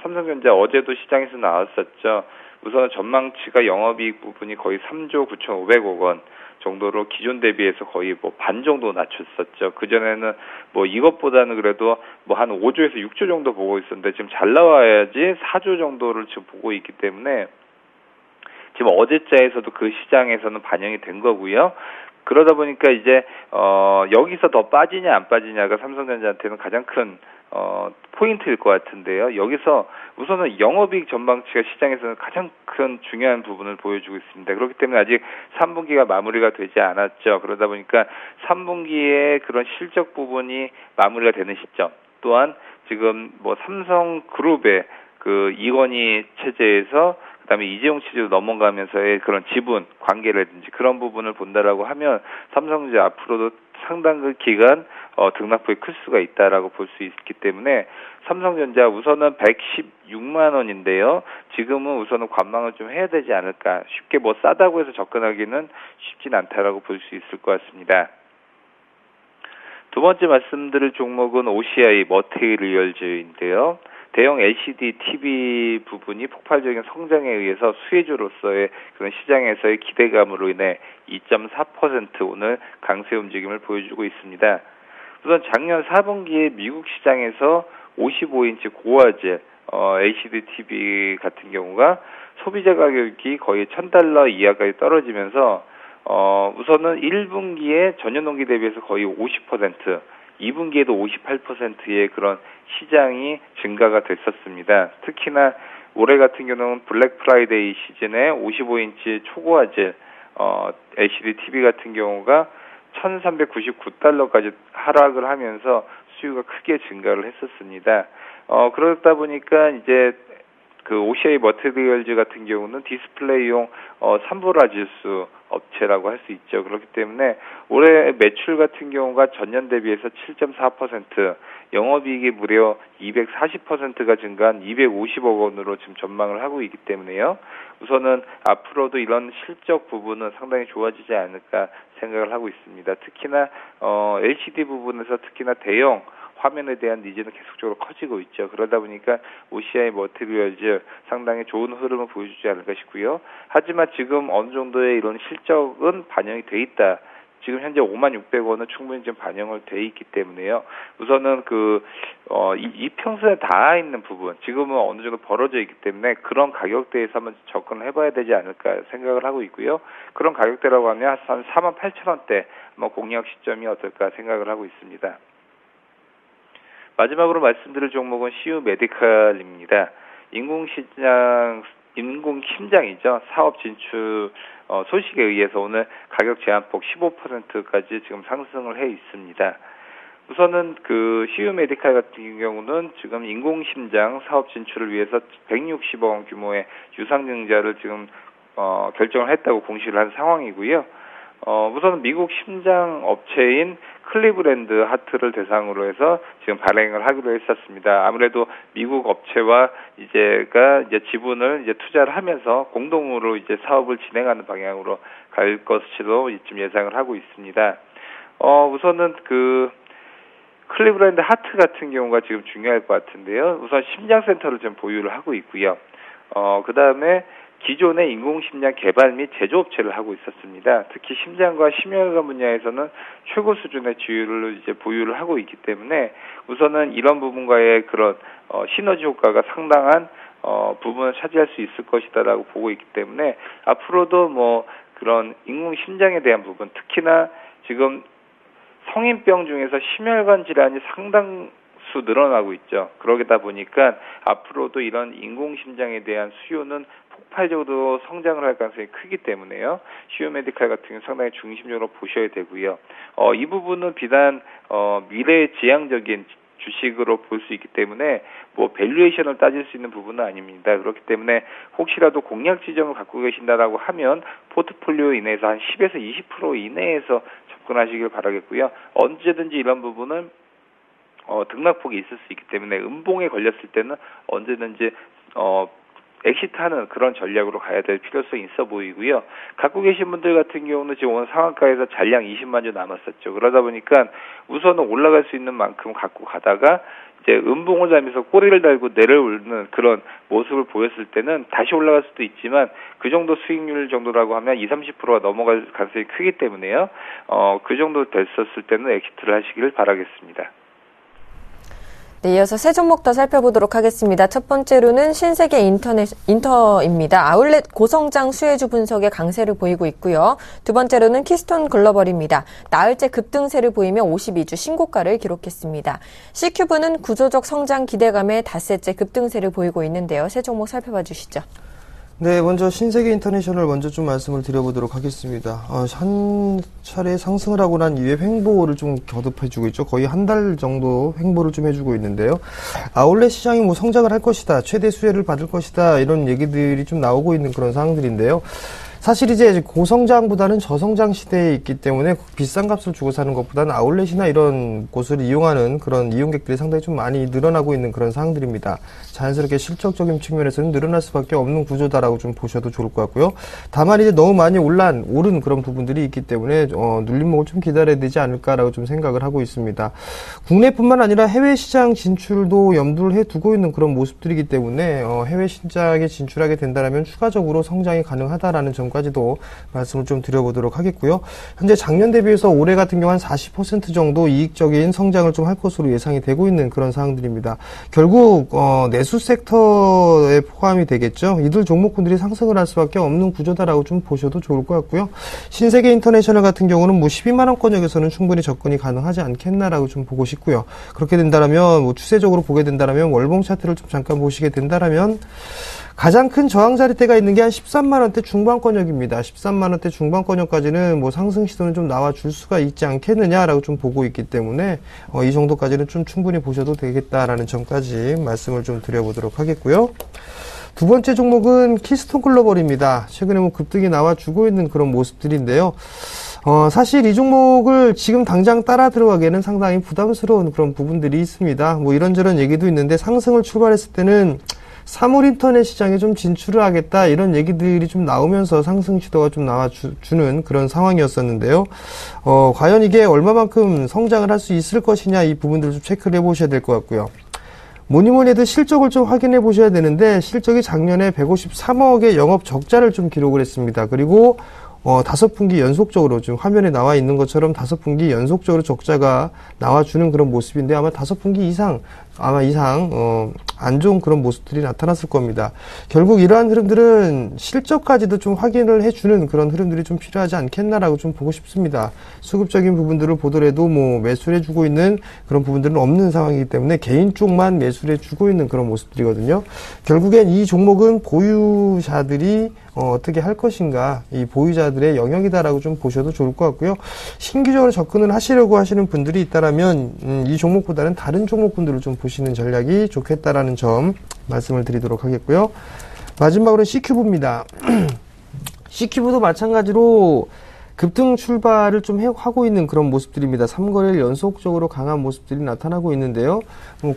삼성전자 어제도 시장에서 나왔었죠. 우선 전망치가 영업이익 부분이 거의 3조 9,500억 원 정도로 기존 대비해서 거의 반 정도 낮췄었죠. 그전에는 이것보다는 그래도 한 5조에서 6조 정도 보고 있었는데 지금 잘 나와야지 4조 정도를 지금 보고 있기 때문에 지금 어제자에서도 그 시장에서는 반영이 된 거고요. 그러다 보니까 이제 여기서 더 빠지냐 안 빠지냐가 삼성전자한테는 가장 큰 포인트일 것 같은데요. 여기서 우선은 영업이익 전망치가 시장에서는 가장 큰 중요한 부분을 보여주고 있습니다. 그렇기 때문에 아직 3분기가 마무리가 되지 않았죠. 그러다 보니까 3분기에 그런 실적 부분이 마무리가 되는 시점, 또한 지금 삼성그룹의 이건희 체제에서 그다음에 이재용 체제로 넘어가면서의 그런 지분 관계라든지 그런 부분을 본다라고 하면 삼성전자 앞으로도 상당 기간 등락폭이 클 수가 있다라고 볼 수 있기 때문에 삼성전자 우선은 116만 원인데요. 지금은 우선은 관망을 좀 해야 되지 않을까. 쉽게 싸다고 해서 접근하기는 쉽진 않다라고 볼 수 있을 것 같습니다. 두 번째 말씀드릴 종목은 OCI 머티리얼즈인데요. 대형 LCD TV 부분이 폭발적인 성장에 의해서 수혜주로서의 그런 시장에서의 기대감으로 인해 2.4% 오늘 강세 움직임을 보여주고 있습니다. 우선 작년 4분기에 미국 시장에서 55인치 고화질 LCD TV 같은 경우가 소비자 가격이 거의 $1,000 이하까지 떨어지면서 우선은 1분기에 전년 동기 대비해서 거의 50%, 2분기에도 58%의 그런 시장이 증가가 됐었습니다. 특히나 올해 같은 경우는 블랙 프라이데이 시즌에 55인치 초고화질 LCD TV 같은 경우가 $1,399까지 하락을 하면서 수요가 크게 증가를 했었습니다. 그러다 보니까 이제 OCI 머티리얼즈 같은 경우는 디스플레이용 산불화질수 업체라고 할 수 있죠. 그렇기 때문에 올해 매출 같은 경우가 전년 대비해서 7.4%, 영업이익이 무려 240%가 증가한 250억 원으로 지금 전망을 하고 있기 때문에요. 우선은 앞으로도 이런 실적 부분은 상당히 좋아지지 않을까 생각을 하고 있습니다. 특히나 LCD 부분에서 특히나 대형 화면에 대한 니즈는 계속적으로 커지고 있죠. 그러다 보니까 OCI 머티리얼즈 상당히 좋은 흐름을 보여주지 않을까 싶고요. 하지만 지금 어느 정도의 이런 실적은 반영이 돼 있다 지금 현재 56,600원은 충분히 좀 반영을 돼 있기 때문에요. 우선은 이평선에 닿아 있는 부분, 지금은 어느 정도 벌어져 있기 때문에 그런 가격대에서 한번 접근을 해봐야 되지 않을까 생각을 하고 있고요. 그런 가격대라고 하면 한 48,000원대 공략 시점이 어떨까 생각을 하고 있습니다. 마지막으로 말씀드릴 종목은 CU 메디칼입니다. 인공심장이죠. 사업 진출 소식에 의해서 오늘 가격 제한폭 15%까지 지금 상승을 해 있습니다. 우선은 CU 메디칼 같은 경우는 지금 인공심장 사업 진출을 위해서 160억 원 규모의 유상증자를 지금 결정을 했다고 공시를 한 상황이고요. 우선 미국 심장 업체인 클리브랜드 하트를 대상으로 해서 지금 발행을 하기로 했었습니다. 아무래도 미국 업체와 이제 지분을 투자를 하면서 공동으로 이제 사업을 진행하는 방향으로 갈 것으로 지금 예상을 하고 있습니다. 우선은 클리브랜드 하트 같은 경우가 지금 중요할 것 같은데요. 우선 심장센터를 지금 보유를 하고 있고요. 그 다음에 기존의 인공심장 개발 및 제조업체를 하고 있었습니다. 특히 심장과 심혈관 분야에서는 최고 수준의 지위를 이제 보유를 하고 있기 때문에 우선은 이런 부분과의 그런 시너지 효과가 상당한 부분을 차지할 수 있을 것이다라고 보고 있기 때문에 앞으로도 그런 인공심장에 대한 부분, 특히나 지금 성인병 중에서 심혈관 질환이 상당수 늘어나고 있죠. 그러다 보니까 앞으로도 이런 인공심장에 대한 수요는 폭발적으로 성장을 할 가능성이 크기 때문에요. CU 메디칼 같은 경우는 상당히 중심적으로 보셔야 되고요. 이 부분은 비단 미래의 지향적인 주식으로 볼 수 있기 때문에 밸류에이션을 따질 수 있는 부분은 아닙니다. 그렇기 때문에 혹시라도 공략 지점을 갖고 계신다라고 하면 포트폴리오 이내에서 한 10에서 20% 이내에서 접근하시길 바라겠고요. 언제든지 이런 부분은 등락폭이 있을 수 있기 때문에 음봉에 걸렸을 때는 언제든지 엑시트하는 그런 전략으로 가야 될 필요성이 있어 보이고요. 갖고 계신 분들 같은 경우는 지금 오늘 상한가에서 잔량 20만 주 남았었죠. 그러다 보니까 우선은 올라갈 수 있는 만큼 갖고 가다가 이제 음봉을 달면서 꼬리를 달고 내려오는 그런 모습을 보였을 때는 다시 올라갈 수도 있지만 그 정도 수익률 정도라고 하면 20-30%가 넘어갈 가능성이 크기 때문에요. 그 정도 됐었을 때는 엑시트를 하시길 바라겠습니다. 네, 이어서 세 종목 더 살펴보도록 하겠습니다. 첫 번째로는 신세계 인터입니다. 아울렛 고성장 수혜주 분석에 강세를 보이고 있고요. 두 번째로는 키스톤 글로벌입니다. 나흘째 급등세를 보이며 52주 신고가를 기록했습니다. C큐브는 구조적 성장 기대감에 닷새째 급등세를 보이고 있는데요. 세 종목 살펴봐 주시죠. 네, 먼저 신세계 인터내셔널 먼저 좀 말씀을 드려보도록 하겠습니다. 한 차례 상승을 하고 난 이후에 횡보를 좀 거듭해주고 있죠. 거의 한 달 정도 횡보를 좀 해주고 있는데요. 아울렛 시장이 성장을 할 것이다, 최대 수혜를 받을 것이다, 이런 얘기들이 좀 나오고 있는 그런 상황들인데요. 사실 이제 고성장보다는 저성장 시대에 있기 때문에 비싼 값을 주고 사는 것보다는 아울렛이나 이런 곳을 이용하는 그런 이용객들이 상당히 좀 많이 늘어나고 있는 그런 상황들입니다. 자연스럽게 실적적인 측면에서는 늘어날 수밖에 없는 구조다라고 좀 보셔도 좋을 것 같고요. 다만 이제 너무 많이 오른 그런 부분들이 있기 때문에 눌림목을 좀 기다려야 되지 않을까라고 좀 생각을 하고 있습니다. 국내뿐만 아니라 해외 시장 진출도 염두를 해두고 있는 그런 모습들이기 때문에 해외 시장에 진출하게 된다면 추가적으로 성장이 가능하다라는 점 까지도 말씀을 좀 드려보도록 하겠고요. 현재 작년 대비해서 올해 같은 경우 한 40% 정도 이익적인 성장을 좀 할 것으로 예상이 되고 있는 그런 상황들입니다. 결국 내수 섹터에 포함이 되겠죠. 이들 종목군들이 상승을 할 수밖에 없는 구조다라고 좀 보셔도 좋을 것 같고요. 신세계 인터내셔널 같은 경우는 12만 원권역에서는 충분히 접근이 가능하지 않겠나라고 좀 보고 싶고요. 그렇게 된다라면 추세적으로 보게 된다라면 월봉 차트를 좀 잠깐 보시게 된다라면 가장 큰 저항 자리대가 있는 게 한 13만 원대 중반권역입니다. 13만 원대 중반권역까지는 상승 시도는 좀 나와줄 수가 있지 않겠느냐라고 좀 보고 있기 때문에 이 정도까지는 좀 충분히 보셔도 되겠다라는 점까지 말씀을 좀 드려보도록 하겠고요. 두 번째 종목은 키스톤 글로벌입니다. 최근에 급등이 나와주고 있는 그런 모습들인데요. 사실 이 종목을 지금 당장 따라 들어가기에는 상당히 부담스러운 그런 부분들이 있습니다. 이런저런 얘기도 있는데 상승을 출발했을 때는 사물 인터넷 시장에 좀 진출을 하겠다, 이런 얘기들이 좀 나오면서 상승 시도가 좀 나와주는 그런 상황이었었는데요. 과연 이게 얼마만큼 성장을 할 수 있을 것이냐, 이 부분들을 좀 체크를 해보셔야 될 것 같고요. 뭐니뭐니 해도 실적을 좀 확인해 보셔야 되는데, 실적이 작년에 153억의 영업 적자를 좀 기록을 했습니다. 그리고 5분기 연속적으로 지금 화면에 나와 있는 것처럼 5분기 연속적으로 적자가 나와주는 그런 모습인데 아마 5분기 이상 안 좋은 그런 모습들이 나타났을 겁니다. 결국 이러한 흐름들은 실적까지도 좀 확인을 해주는 그런 흐름들이 좀 필요하지 않겠나라고 좀 보고 싶습니다. 수급적인 부분들을 보더라도 뭐 매수를 해주고 있는 그런 부분들은 없는 상황이기 때문에 개인 쪽만 매수를 해주고 있는 그런 모습들이거든요. 결국엔 이 종목은 보유자들이 어떻게 할 것인가, 이 보유자들의 영역이다라고 좀 보셔도 좋을 것 같고요. 신규적으로 접근을 하시려고 하시는 분들이 있다라면 이 종목보다는 다른 종목군들을 좀 보시는 전략이 좋겠다라는 점 말씀을 드리도록 하겠고요. 마지막으로 C큐브입니다. C큐브도 마찬가지로 급등 출발을 좀 하고 있는 그런 모습들입니다. 3거래일 연속적으로 강한 모습들이 나타나고 있는데요.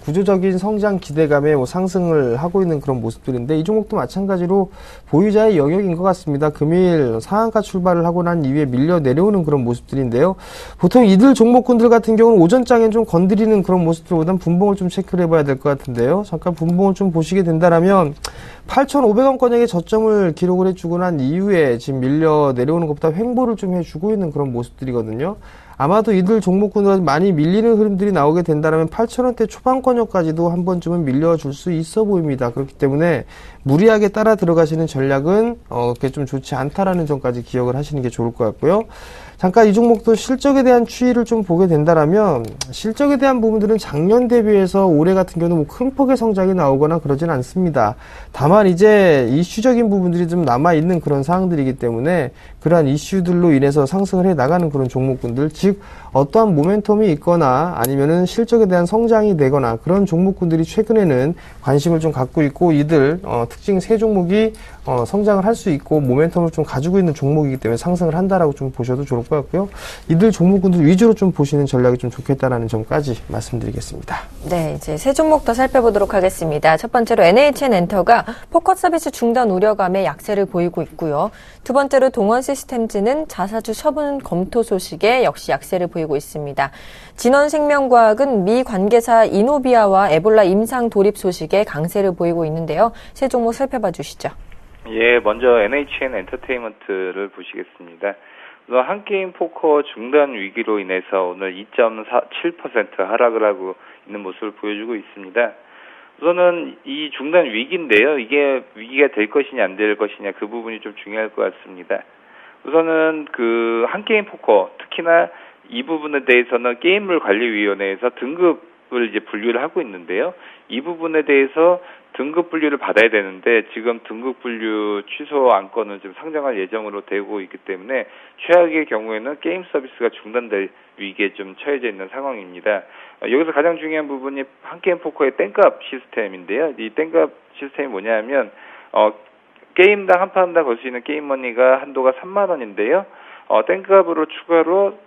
구조적인 성장 기대감에 상승을 하고 있는 그런 모습들인데 이 종목도 마찬가지로 보유자의 영역인 것 같습니다. 금일 상한가 출발을 하고 난 이후에 밀려 내려오는 그런 모습들인데요. 보통 이들 종목군들 같은 경우는 오전장엔 좀 건드리는 그런 모습들보다는 분봉을 좀 체크를 해봐야 될 것 같은데요. 잠깐 분봉을 좀 보시게 된다면 8,500원권역의 저점을 기록을 해주고 난 이후에 지금 밀려 내려오는 것보다 횡보를 좀 해주고 있는 그런 모습들이거든요. 아마도 이들 종목군들은 많이 밀리는 흐름들이 나오게 된다면 8,000원대 초반권역까지도 한 번쯤은 밀려줄 수 있어 보입니다. 그렇기 때문에 무리하게 따라 들어가시는 전략은 그게 좀 좋지 않다라는 점까지 기억을 하시는 게 좋을 것 같고요. 잠깐 이 종목도 실적에 대한 추이를 좀 보게 된다면 실적에 대한 부분들은 작년 대비해서 올해 같은 경우는 뭐 큰 폭의 성장이 나오거나 그러진 않습니다. 다만 이제 이슈적인 부분들이 좀 남아있는 그런 상황들이기 때문에 그러한 이슈들로 인해서 상승을 해 나가는 그런 종목군들, 즉 어떠한 모멘텀이 있거나 아니면은 실적에 대한 성장이 되거나 그런 종목군들이 최근에는 관심을 좀 갖고 있고 이들 특징 세 종목이 성장을 할 수 있고 모멘텀을 좀 가지고 있는 종목이기 때문에 상승을 한다라고 좀 보셔도 좋을 것 같고요. 이들 종목군들 위주로 좀 보시는 전략이 좀 좋겠다라는 점까지 말씀드리겠습니다. 네, 이제 세 종목 더 살펴보도록 하겠습니다. 첫 번째로 NHN엔터가 포커 서비스 중단 우려감에 약세를 보이고 있고요. 두 번째로 동원시스템즈는 자사주 처분 검토 소식에 역시 약세를 보이고 있습니다. 진원생명과학은 미 관계사 이노비아와 에볼라 임상 돌입 소식에 강세를 보이고 있는데요. 세 종목 살펴봐 주시죠. 예, 먼저 NHN 엔터테인먼트를 보시겠습니다. 우선 한게임 포커 중단 위기로 인해서 오늘 2.7% 하락을 하고 있는 모습을 보여주고 있습니다. 우선은 이 중단 위기인데요. 이게 위기가 될 것이냐 안 될 것이냐 그 부분이 좀 중요할 것 같습니다. 우선은 그 한게임 포커 특히나 이 부분에 대해서는 게임물관리위원회에서 등급을 이제 분류를 하고 있는데요. 이 부분에 대해서 등급 분류를 받아야 되는데 지금 등급 분류 취소 안건은 지금 상정할 예정으로 되고 있기 때문에 최악의 경우에는 게임 서비스가 중단될 위기에 좀 처해져 있는 상황입니다. 여기서 가장 중요한 부분이 한게임 포커의 땡값 시스템인데요. 이 땡값 시스템이 뭐냐면 게임당 한 판당 걸 수 있는 게임머니가 한도가 3만 원인데요. 땡값으로 추가로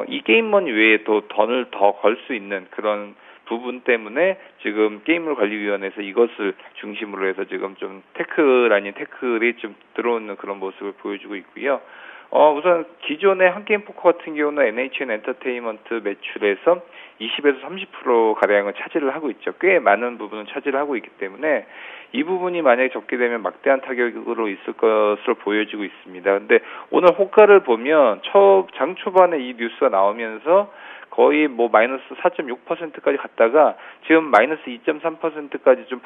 이 게임머니 외에 또 돈을 더 걸 수 있는 그런 부분 때문에 지금 게임물관리위원회에서 이것을 중심으로 해서 지금 좀 태클 아닌 태클이 좀 들어오는 그런 모습을 보여주고 있고요. 우선 기존의 한게임 포커 같은 경우는 NHN 엔터테인먼트 매출에서 20에서 30%가량을 차지를 하고 있죠. 꽤 많은 부분을 차지를 하고 있기 때문에 이 부분이 만약에 적게 되면 막대한 타격으로 있을 것으로 보여지고 있습니다. 근데 오늘 호가를 보면 장 초반에 이 뉴스가 나오면서 거의 뭐 마이너스 4.6%까지 갔다가 지금 마이너스 2.3%까지 좀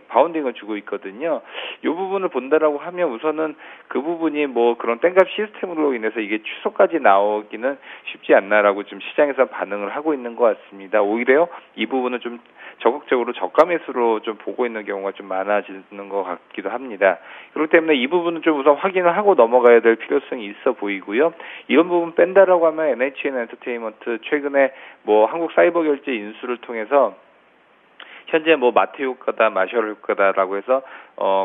바운딩을 주고 있거든요. 이 부분을 본다라고 하면 우선은 그 부분이 뭐 그런 땡값 시스템으로 인해서 이게 취소까지 나오기는 쉽지 않나라고 지금 시장에서 반응을 하고 있는 것 같습니다. 오히려 이 부분은 좀 적극적으로 저가 매수로 좀 보고 있는 경우가 좀 많아지는 것 같기도 합니다. 그렇기 때문에 이 부분은 좀 우선 확인을 하고 넘어가야 될 필요성이 있어 보이고요. 이런 부분 뺀다라고 하면 NHN 엔터테인먼트 최근에 뭐 한국 사이버 결제 인수를 통해서 현재 뭐 마트 효과다, 마셜 효과다라고 해서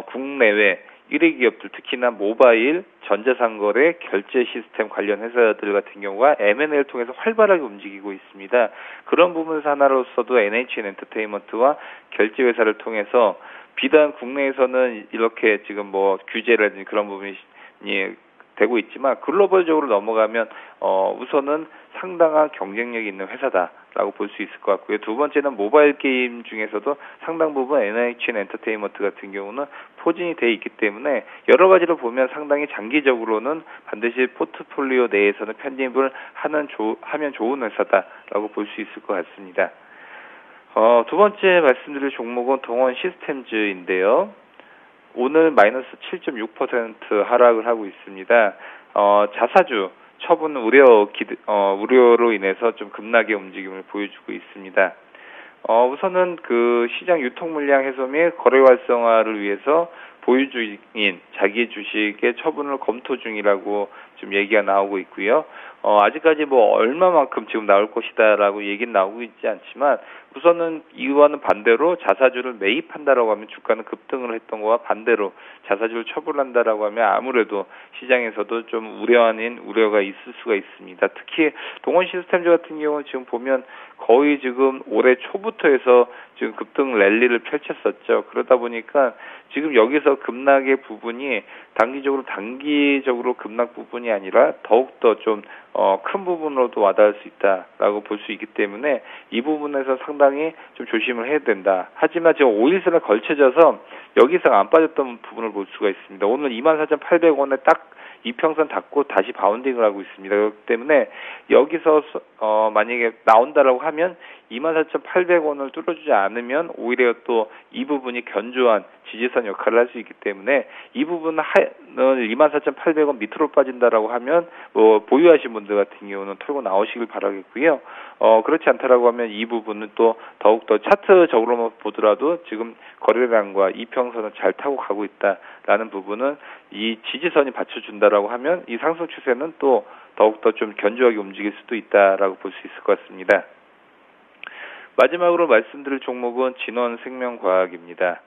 국내외 1위 기업들 특히나 모바일, 전자상거래, 결제 시스템 관련 회사들 같은 경우가 M&A를 통해서 활발하게 움직이고 있습니다. 그런 부분에서 하나로서도 NHN 엔터테인먼트와 결제 회사를 통해서 비단 국내에서는 이렇게 지금 뭐 규제라든지 그런 부분이 되고 있지만 글로벌적으로 넘어가면 우선은 상당한 경쟁력이 있는 회사다라고 라고 볼 수 있을 것 같고요. 두 번째는 모바일 게임 중에서도 상당 부분 NHN 엔터테인먼트 같은 경우는 포진이 돼 있기 때문에 여러 가지로 보면 상당히 장기적으로는 반드시 포트폴리오 내에서는 편입을 하면 좋은 회사다라고 볼 수 있을 것 같습니다. 두 번째 말씀드릴 종목은 동원 시스템즈인데요. 오늘 마이너스 7.6% 하락을 하고 있습니다. 자사주 처분 우려로 인해서 좀 급락의 움직임을 보여주고 있습니다. 우선은 그 시장 유통 물량 해소 및 거래 활성화를 위해서 보유주인 자기 주식의 처분을 검토 중이라고 좀 얘기가 나오고 있고요. 아직까지 뭐 얼마만큼 지금 나올 것이다라고 얘기는 나오고 있지 않지만 우선은 이와는 반대로 자사주를 매입한다라고 하면 주가는 급등을 했던 거와 반대로 자사주를 처분한다라고 하면 아무래도 시장에서도 좀 우려가 있을 수가 있습니다. 특히 동원 시스템즈 같은 경우는 지금 보면 거의 지금 올해 초부터 해서 지금 급등 랠리를 펼쳤었죠. 그러다 보니까 지금 여기서 급락의 부분이 단기적으로 급락 부분이 아니라 더욱더 좀 큰 부분으로도 와닿을 수 있다라고 볼 수 있기 때문에 이 부분에서 상당히 좀 조심을 해야 된다. 하지만 지금 5일선에 걸쳐져서 여기서 안 빠졌던 부분을 볼 수가 있습니다. 오늘 24,800원에 딱 이평선 닫고 다시 바운딩을 하고 있습니다. 그렇기 때문에 여기서 만약에 나온다라고 하면 24,800원을 뚫어주지 않으면 오히려 또 이 부분이 견조한 지지선 역할을 할 수 있기 때문에 이 부분은 24,800원 밑으로 빠진다라고 하면 보유하신 분들 같은 경우는 털고 나오시길 바라겠고요. 그렇지 않다라고 하면 이 부분은 또 더욱더 차트적으로만 보더라도 지금 거래량과 이평선을 잘 타고 가고 있다라는 부분은 이 지지선이 받쳐준다라고 하면 이 상승 추세는 또 더욱더 좀 견조하게 움직일 수도 있다라고 볼 수 있을 것 같습니다. 마지막으로 말씀드릴 종목은 진원생명과학입니다.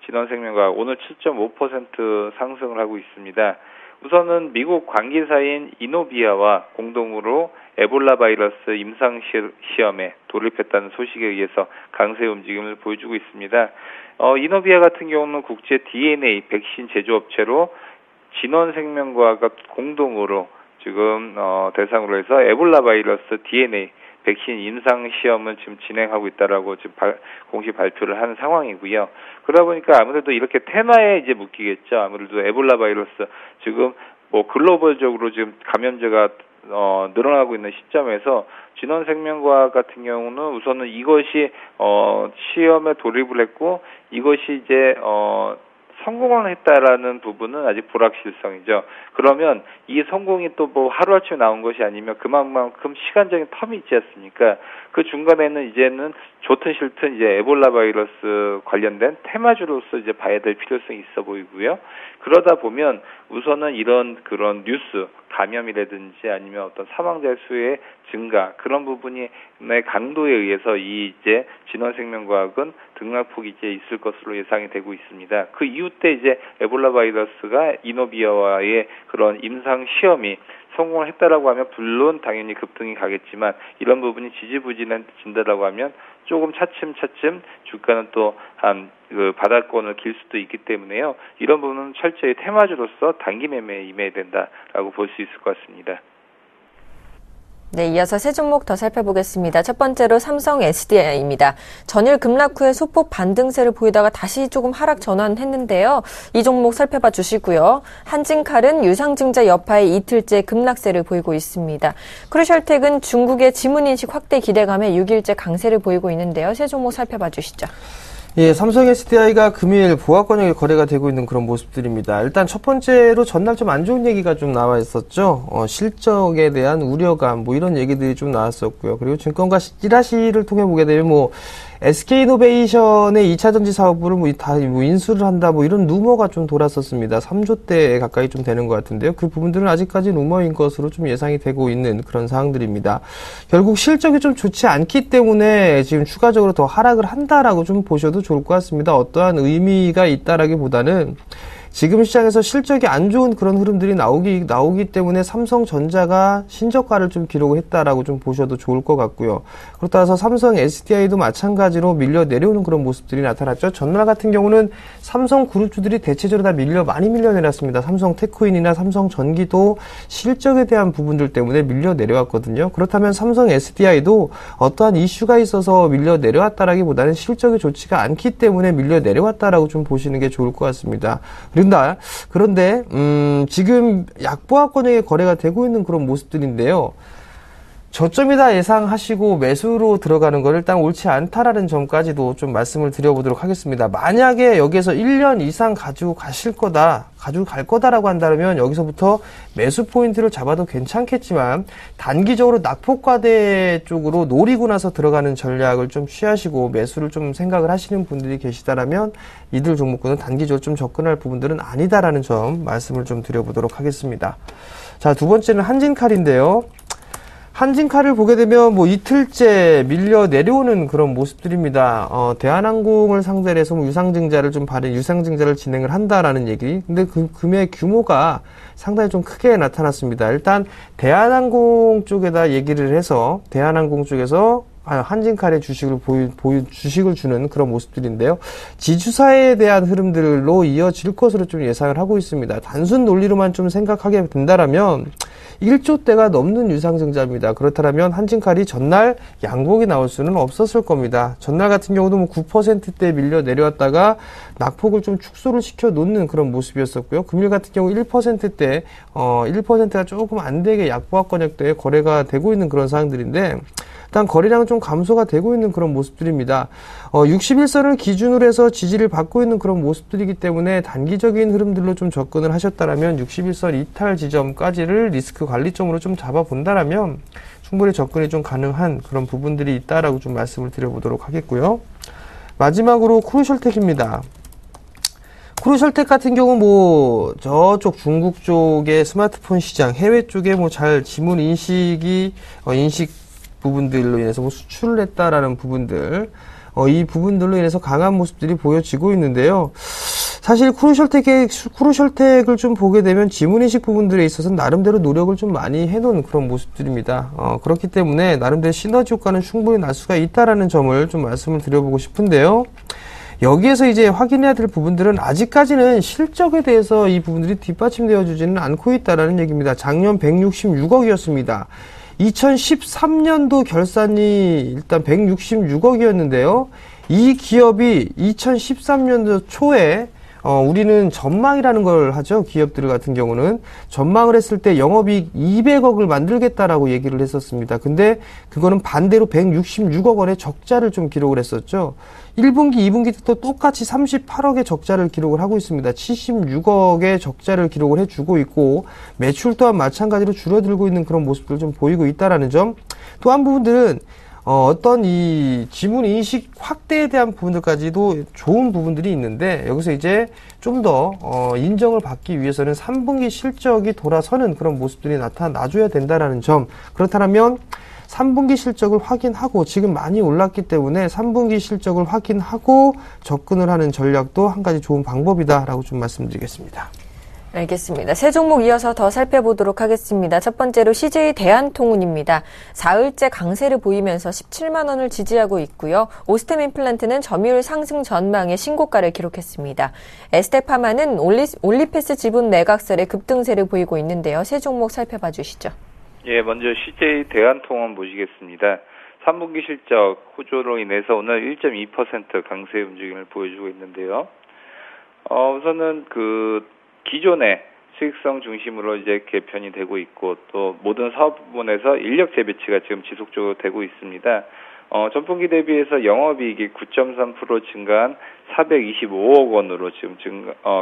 진원생명과학 오늘 7.5% 상승을 하고 있습니다. 우선은 미국 광기사인 이노비아와 공동으로 에볼라 바이러스 임상 시험에 돌입했다는 소식에 의해서 강세 움직임을 보여주고 있습니다. 이노비아 같은 경우는 국제 DNA 백신 제조업체로 진원생명과학과 공동으로 지금 대상으로 해서 에볼라 바이러스 DNA 백신 임상 시험을 지금 진행하고 있다라고 지금 공식 발표를 하는 상황이고요. 그러다 보니까 아무래도 이렇게 테마에 이제 묶이겠죠. 아무래도 에볼라 바이러스 지금 글로벌적으로 지금 감염자가 늘어나고 있는 시점에서 진원생명과학 같은 경우는 우선은 이것이 시험에 돌입을 했고 이것이 이제 성공을 했다라는 부분은 아직 불확실성이죠. 그러면 이 성공이 또 하루아침에 나온 것이 아니면 그만큼 시간적인 텀이 있지 않습니까? 그 중간에는 이제는 좋든 싫든 이제 에볼라 바이러스 관련된 테마주로서 이제 봐야 될 필요성이 있어 보이고요. 그러다 보면 우선은 그런 뉴스, 감염이라든지 아니면 어떤 사망자 수의 증가 그런 부분의 강도에 의해서 이제 진원생명과학은 등락폭이 이제 있을 것으로 예상이 되고 있습니다. 그 이후 때 이제 에볼라 바이러스가 이노비아와의 그런 임상 시험이 성공을 했다라고 하면 물론 당연히 급등이 가겠지만 이런 부분이 지지부진한다라고 하면 조금 차츰 주가는 또 바닥권을 길 수도 있기 때문에요. 이런 부분은 철저히 테마주로서 단기 매매에 임해야 된다라고 볼 수 있을 것 같습니다. 네, 이어서 세 종목 더 살펴보겠습니다. 첫 번째로 삼성 SDI입니다. 전일 급락 후에 소폭 반등세를 보이다가 다시 조금 하락 전환했는데요. 이 종목 살펴봐 주시고요. 한진칼은 유상증자 여파에 이틀째 급락세를 보이고 있습니다. 크루셜텍은 중국의 지문인식 확대 기대감에 6일째 강세를 보이고 있는데요. 세 종목 살펴봐 주시죠. 예, 삼성 SDI가 금일 보합권역에 거래가 되고 있는 그런 모습들입니다. 일단 첫 번째로 전날 좀 안 좋은 얘기가 좀 나와 있었죠. 실적에 대한 우려감, 이런 얘기들이 좀 나왔었고요. 그리고 증권가 찌라시를 통해 보게 되면 SK이노베이션의 2차전지 사업부를 다 인수를 한다, 이런 루머가 좀 돌았었습니다. 3조대 가까이 좀 되는 것 같은데요. 그 부분들은 아직까지 루머인 것으로 좀 예상이 되고 있는 그런 사항들입니다. 결국 실적이 좀 좋지 않기 때문에 지금 추가적으로 더 하락을 한다라고 좀 보셔도 좋을 것 같습니다. 어떠한 의미가 있다라기보다는 지금 시장에서 실적이 안 좋은 그런 흐름들이 나오기 때문에 삼성전자가 신저가를 좀 기록을 했다라고 좀 보셔도 좋을 것 같고요. 그렇다 해서 삼성 SDI도 마찬가지로 밀려 내려오는 그런 모습들이 나타났죠. 전날 같은 경우는 삼성 그룹주들이 대체적으로 다 많이 밀려 내렸습니다. 삼성 테크윈이나 삼성 전기도 실적에 대한 부분들 때문에 밀려 내려왔거든요. 그렇다면 삼성 SDI도 어떠한 이슈가 있어서 밀려 내려왔다라기보다는 실적이 좋지가 않기 때문에 밀려 내려왔다라고 좀 보시는 게 좋을 것 같습니다. 그런데 지금 약보합권역에 거래가 되고 있는 그런 모습들인데요. 저점이다 예상하시고 매수로 들어가는 걸 일단 옳지 않다라는 점까지도 좀 말씀을 드려보도록 하겠습니다. 만약에 여기에서 1년 이상 가지고 갈 거다라고 한다면 여기서부터 매수 포인트를 잡아도 괜찮겠지만 단기적으로 낙폭과대 쪽으로 노리고 나서 들어가는 전략을 좀 취하시고 매수를 좀 생각을 하시는 분들이 계시다라면 이들 종목군은 단기적으로 좀 접근할 부분들은 아니다라는 점 말씀을 좀 드려보도록 하겠습니다. 자, 두 번째는 한진칼인데요. 한진칼을 보게 되면 이틀째 밀려 내려오는 그런 모습들입니다. 대한항공을 상대로 해서 유상증자를 진행을 한다라는 얘기. 근데 그 금액 규모가 상당히 좀 크게 나타났습니다. 일단 대한항공 쪽에다 얘기를 해서 대한항공 쪽에서 한진칼의 주식을 주는 그런 모습들인데요. 지주사에 대한 흐름들로 이어질 것으로 좀 예상을 하고 있습니다. 단순 논리로만 좀 생각하게 된다라면 1조대가 넘는 유상증자입니다. 그렇다면 한진칼이 전날 양봉이 나올 수는 없었을 겁니다. 전날 같은 경우도 9%대 밀려 내려왔다가 낙폭을 좀 축소를 시켜 놓는 그런 모습이었었고요. 금일 같은 경우 1%대, 1%가 조금 안 되게 약보합권역대에 거래가 되고 있는 그런 상황들인데, 일단 거래량은 좀 감소가 되고 있는 그런 모습들입니다. 61선을 기준으로 해서 지지를 받고 있는 그런 모습들이기 때문에 단기적인 흐름들로 좀 접근을 하셨다라면 61선 이탈 지점까지를 리스크 관리점으로 좀 잡아본다라면 충분히 접근이 좀 가능한 그런 부분들이 있다라고 좀 말씀을 드려보도록 하겠고요. 마지막으로 크루셜텍입니다. 크루셜텍 같은 경우 저쪽 중국 쪽의 스마트폰 시장, 해외 쪽에 잘 지문 인식 부분들로 인해서 수출을 했다라는 부분들, 이 부분들로 인해서 강한 모습들이 보여지고 있는데요. 사실 크루셜텍을 좀 보게 되면 지문인식 부분들에 있어서 나름대로 노력을 좀 많이 해놓은 그런 모습들입니다. 그렇기 때문에 나름대로 시너지 효과는 충분히 날 수가 있다라는 점을 좀 말씀을 드려보고 싶은데요. 여기에서 이제 확인해야 될 부분들은 아직까지는 실적에 대해서 이 부분들이 뒷받침되어 주지는 않고 있다라는 얘기입니다. 작년 166억이었습니다. 2013년도 결산이 일단 166억이었는데요. 이 기업이 2013년도 초에 우리는 전망이라는 걸 하죠. 기업들 같은 경우는 전망을 했을 때 영업이익 200억을 만들겠다라고 얘기를 했었습니다. 근데 그거는 반대로 166억 원의 적자를 좀 기록을 했었죠. 1분기, 2분기 때도 똑같이 38억의 적자를 기록을 하고 있습니다. 76억의 적자를 기록을 해주고 있고 매출 또한 마찬가지로 줄어들고 있는 그런 모습들을 좀 보이고 있다라는 점. 또 한 부분들은 어떤 이 지문 인식 확대에 대한 부분들까지도 좋은 부분들이 있는데 여기서 이제 좀 더 인정을 받기 위해서는 3분기 실적이 돌아서는 그런 모습들이 나타나줘야 된다라는 점. 그렇다면 3분기 실적을 확인하고 지금 많이 올랐기 때문에 3분기 실적을 확인하고 접근을 하는 전략도 한 가지 좋은 방법이다라고 좀 말씀드리겠습니다. 알겠습니다. 세 종목 이어서 더 살펴보도록 하겠습니다. 첫 번째로 CJ 대한통운입니다. 사흘째 강세를 보이면서 17만 원을 지지하고 있고요. 오스템 임플란트는 점유율 상승 전망의 신고가를 기록했습니다. 에스테파마는 올리패스 지분 매각설의 급등세를 보이고 있는데요. 세 종목 살펴봐 주시죠. 예, 먼저 CJ 대한통운 보시겠습니다. 3분기 실적 호조로 인해서 오늘 1.2% 강세 움직임을 보여주고 있는데요. 우선은 기존의 수익성 중심으로 이제 개편이 되고 있고 또 모든 사업 부분에서 인력 재배치가 지금 지속적으로 되고 있습니다. 전분기 대비해서 영업이익이 9.3% 증가한 425억 원으로 지금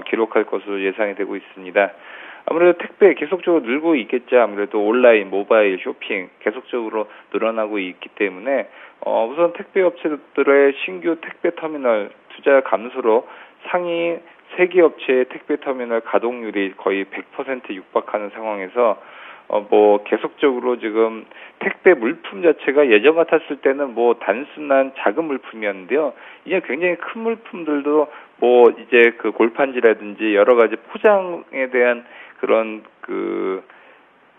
기록할 것으로 예상이 되고 있습니다. 아무래도 택배 계속적으로 늘고 있겠죠. 아무래도 온라인, 모바일, 쇼핑 계속적으로 늘어나고 있기 때문에 우선 택배 업체들의 신규 택배 터미널 투자 감소로 상위 세계 업체의 택배 터미널 가동률이 거의 100% 육박하는 상황에서 뭐 계속적으로 지금 택배 물품 자체가 예전 같았을 때는 뭐 단순한 작은 물품이었는데요. 이제 굉장히 큰 물품들도 뭐 이제 그 골판지라든지 여러 가지 포장에 대한 그런 그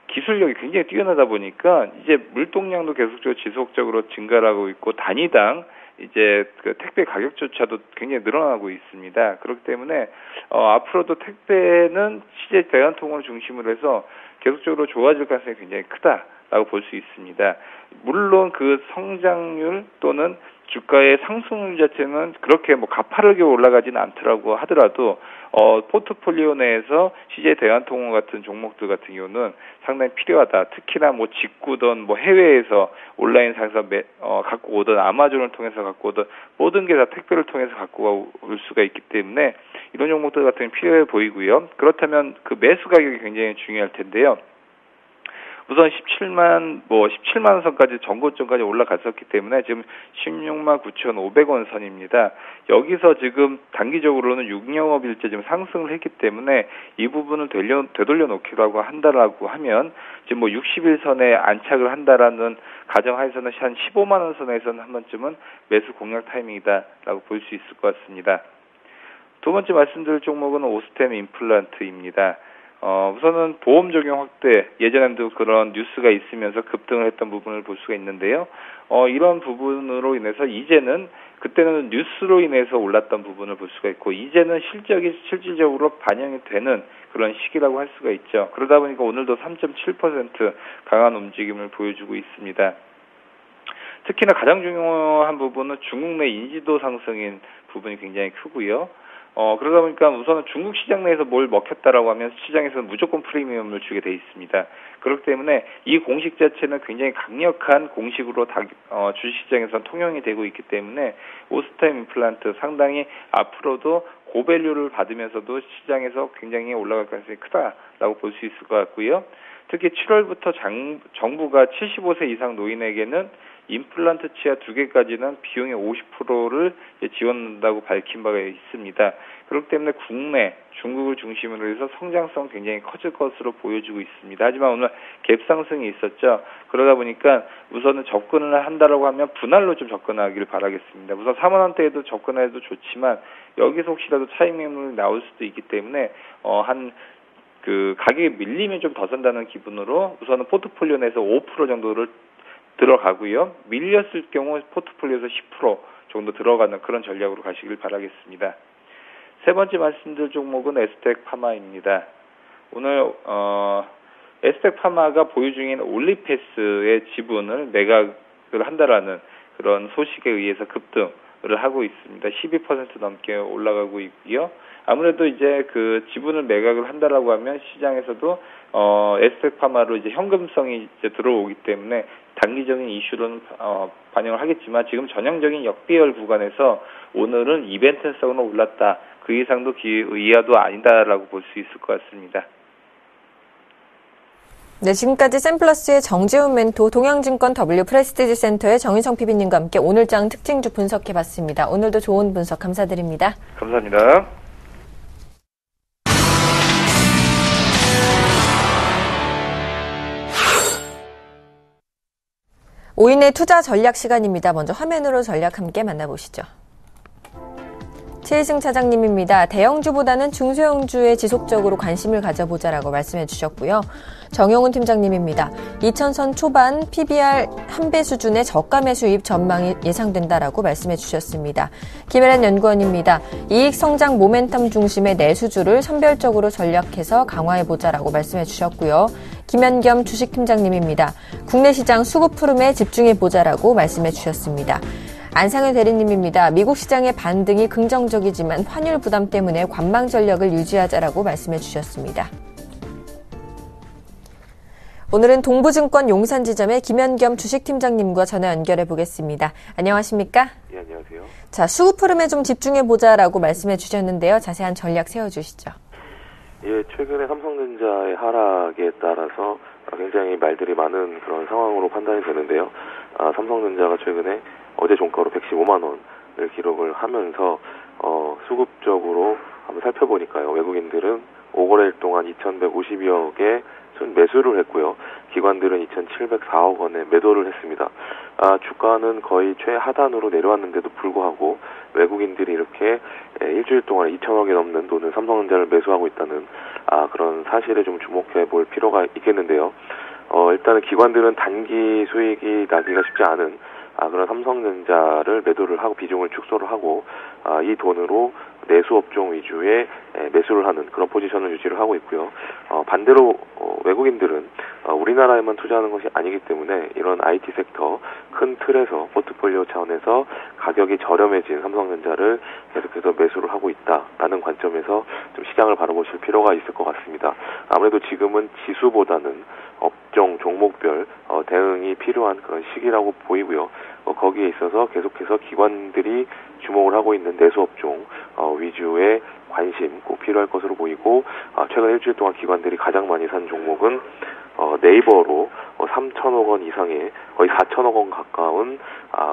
기술력이 굉장히 뛰어나다 보니까 이제 물동량도 계속적으로 지속적으로 증가하고 있고 단위당 이제 그 택배 가격조차도 굉장히 늘어나고 있습니다. 그렇기 때문에 앞으로도 택배는 시제 대한통운을 중심으로 해서 계속적으로 좋아질 가능성이 굉장히 크다라고 볼 수 있습니다. 물론 그 성장률 또는 주가의 상승률 자체는 그렇게 뭐 가파르게 올라가지는 않더라고 하더라도 포트폴리오 내에서 CJ 대한통운 같은 종목들 같은 경우는 상당히 필요하다. 특히나 뭐 직구든 뭐 해외에서 온라인상에서 갖고 오든 아마존을 통해서 갖고 오든 모든 게 다 택배를 통해서 갖고 올 수가 있기 때문에 이런 종목들 같은 경우는 필요해 보이고요. 그렇다면 그 매수 가격이 굉장히 중요할 텐데요. 우선 17만 원 선까지 전고점까지 올라갔었기 때문에 지금 16만 9,500원 선입니다. 여기서 지금 단기적으로는 6영업일째 지금 상승을 했기 때문에 이 부분을 되돌려 놓기라고 한다라고 하면 지금 뭐 60일선에 안착을 한다라는 가정하에서는 한 15만 원 선에서는 한 번쯤은 매수 공략 타이밍이다라고 볼 수 있을 것 같습니다. 두 번째 말씀드릴 종목은 오스템 임플란트입니다. 우선은 보험 적용 확대, 예전에도 그런 뉴스가 있으면서 급등을 했던 부분을 볼 수가 있는데요. 이런 부분으로 인해서 이제는 그때는 뉴스로 인해서 올랐던 부분을 볼 수가 있고 이제는 실질적으로 반영이 되는 그런 시기라고 할 수가 있죠. 그러다 보니까 오늘도 3.7% 강한 움직임을 보여주고 있습니다. 특히나 가장 중요한 부분은 중국 내 인지도 상승인 부분이 굉장히 크고요. 그러다 보니까 우선은 중국 시장 내에서 뭘 먹혔다라고 하면 시장에서는 무조건 프리미엄을 주게 돼 있습니다. 그렇기 때문에 이 공식 자체는 굉장히 강력한 공식으로 주식시장에서는 통용이 되고 있기 때문에 오스템 임플란트 상당히 앞으로도 고밸류를 받으면서도 시장에서 굉장히 올라갈 가능성이 크다라고 볼 수 있을 것 같고요. 특히 7월부터 정부가 75세 이상 노인에게는 임플란트 치아 2개까지는 비용의 50%를 지원한다고 밝힌 바가 있습니다. 그렇기 때문에 국내, 중국을 중심으로 해서 성장성 굉장히 커질 것으로 보여지고 있습니다. 하지만 오늘 갭 상승이 있었죠. 그러다 보니까 우선은 접근을 한다라고 하면 분할로 좀 접근하기를 바라겠습니다. 우선 4만 원대에도 접근해도 좋지만 여기서 혹시라도 차익 매물이 나올 수도 있기 때문에 가격이 밀리면 좀 더 산다는 기분으로 우선은 포트폴리오 내에서 5% 정도를 들어가고요. 밀렸을 경우 포트폴리오에서 10% 정도 들어가는 그런 전략으로 가시길 바라겠습니다. 세 번째 말씀드릴 종목은 에스텍 파마입니다. 오늘 에스텍 파마가 보유 중인 올리패스의 지분을 매각을 한다라는 그런 소식에 의해서 급등을 하고 있습니다. 12% 넘게 올라가고 있고요. 아무래도 이제 그 지분을 매각을 한다라고 하면 시장에서도 에스텍 파마로 이제 현금성이 이제 들어오기 때문에 단기적인 이슈로는 반영을 하겠지만 지금 전형적인 역배열 구간에서 오늘은 이벤트성으로 올랐다. 그 이상도 이하도 아니다라고 볼 수 있을 것 같습니다. 네, 지금까지 샘플러스의 정재훈 멘토, 동양증권 W 프레스티지 센터의 정인성 PB님과 함께 오늘장 특징주 분석해봤습니다. 오늘도 좋은 분석 감사드립니다. 감사합니다. 오인의 투자 전략 시간입니다. 먼저 화면으로 전략 함께 만나보시죠. 최희승 차장님입니다. 대형주보다는 중소형주에 지속적으로 관심을 가져보자라고 말씀해 주셨고요. 정영훈 팀장님입니다. 2000선 초반 PBR 1배 수준의 저가 매수 유입 전망이 예상된다라고 말씀해 주셨습니다. 김혜란 연구원입니다. 이익 성장 모멘텀 중심의 내수주를 선별적으로 전략해서 강화해보자라고 말씀해 주셨고요. 김현겸 주식팀장님입니다. 국내 시장 수급 흐름에 집중해보자라고 말씀해 주셨습니다. 안상현 대리님입니다. 미국 시장의 반등이 긍정적이지만 환율 부담 때문에 관망 전략을 유지하자라고 말씀해 주셨습니다. 오늘은 동부증권 용산지점의 김현겸 주식팀장님과 전화 연결해 보겠습니다. 안녕하십니까? 네, 안녕하세요. 자, 수급 흐름에 좀 집중해보자라고 말씀해 주셨는데요. 자세한 전략 세워주시죠. 예, 최근에 삼성전자의 하락에 따라서 굉장히 말들이 많은 그런 상황으로 판단이 되는데요. 삼성전자가 최근에 어제 종가로 115만 원을 기록을 하면서 수급적으로 한번 살펴보니까요. 외국인들은 5거래일 동안 2,152억 개 매수를 했고요. 기관들은 2,704억 원에 매도를 했습니다. 주가는 거의 최하단으로 내려왔는데도 불구하고 외국인들이 이렇게 일주일 동안 2,000억이 넘는 돈을 삼성전자를 매수하고 있다는 그런 사실에 좀 주목해 볼 필요가 있겠는데요. 일단은 기관들은 단기 수익이 나기가 쉽지 않은 그런 삼성전자를 매도를 하고 비중을 축소를 하고 이 돈으로 내수업종 위주의 매수를 하는 그런 포지션을 유지를 하고 있고요. 반대로 외국인들은 우리나라에만 투자하는 것이 아니기 때문에 이런 IT 섹터 큰 틀에서 포트폴리오 차원에서 가격이 저렴해진 삼성전자를 계속해서 매수를 하고 있다라는 관점에서 좀 시장을 바라보실 필요가 있을 것 같습니다. 아무래도 지금은 지수보다는 업종, 종목별 대응이 필요한 그런 시기라고 보이고요. 거기에 있어서 계속해서 기관들이 주목을 하고 있는 내수업종 위주의 관심 꼭 필요할 것으로 보이고 최근 일주일 동안 기관들이 가장 많이 산 종목은 네이버로 3,000억 원 이상의 거의 4,000억 원 가까운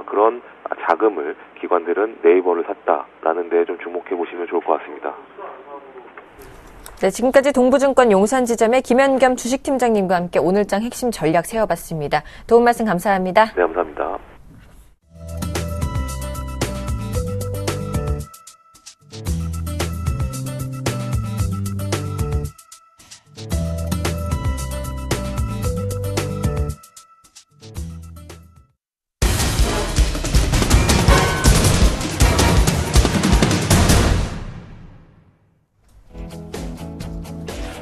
그런 자금을 기관들은 네이버를 샀다라는 데 좀 주목해 보시면 좋을 것 같습니다. 네, 지금까지 동부증권 용산지점의 김현겸 주식팀장님과 함께 오늘장 핵심 전략 세워봤습니다. 도움 말씀 감사합니다. 네, 감사합니다.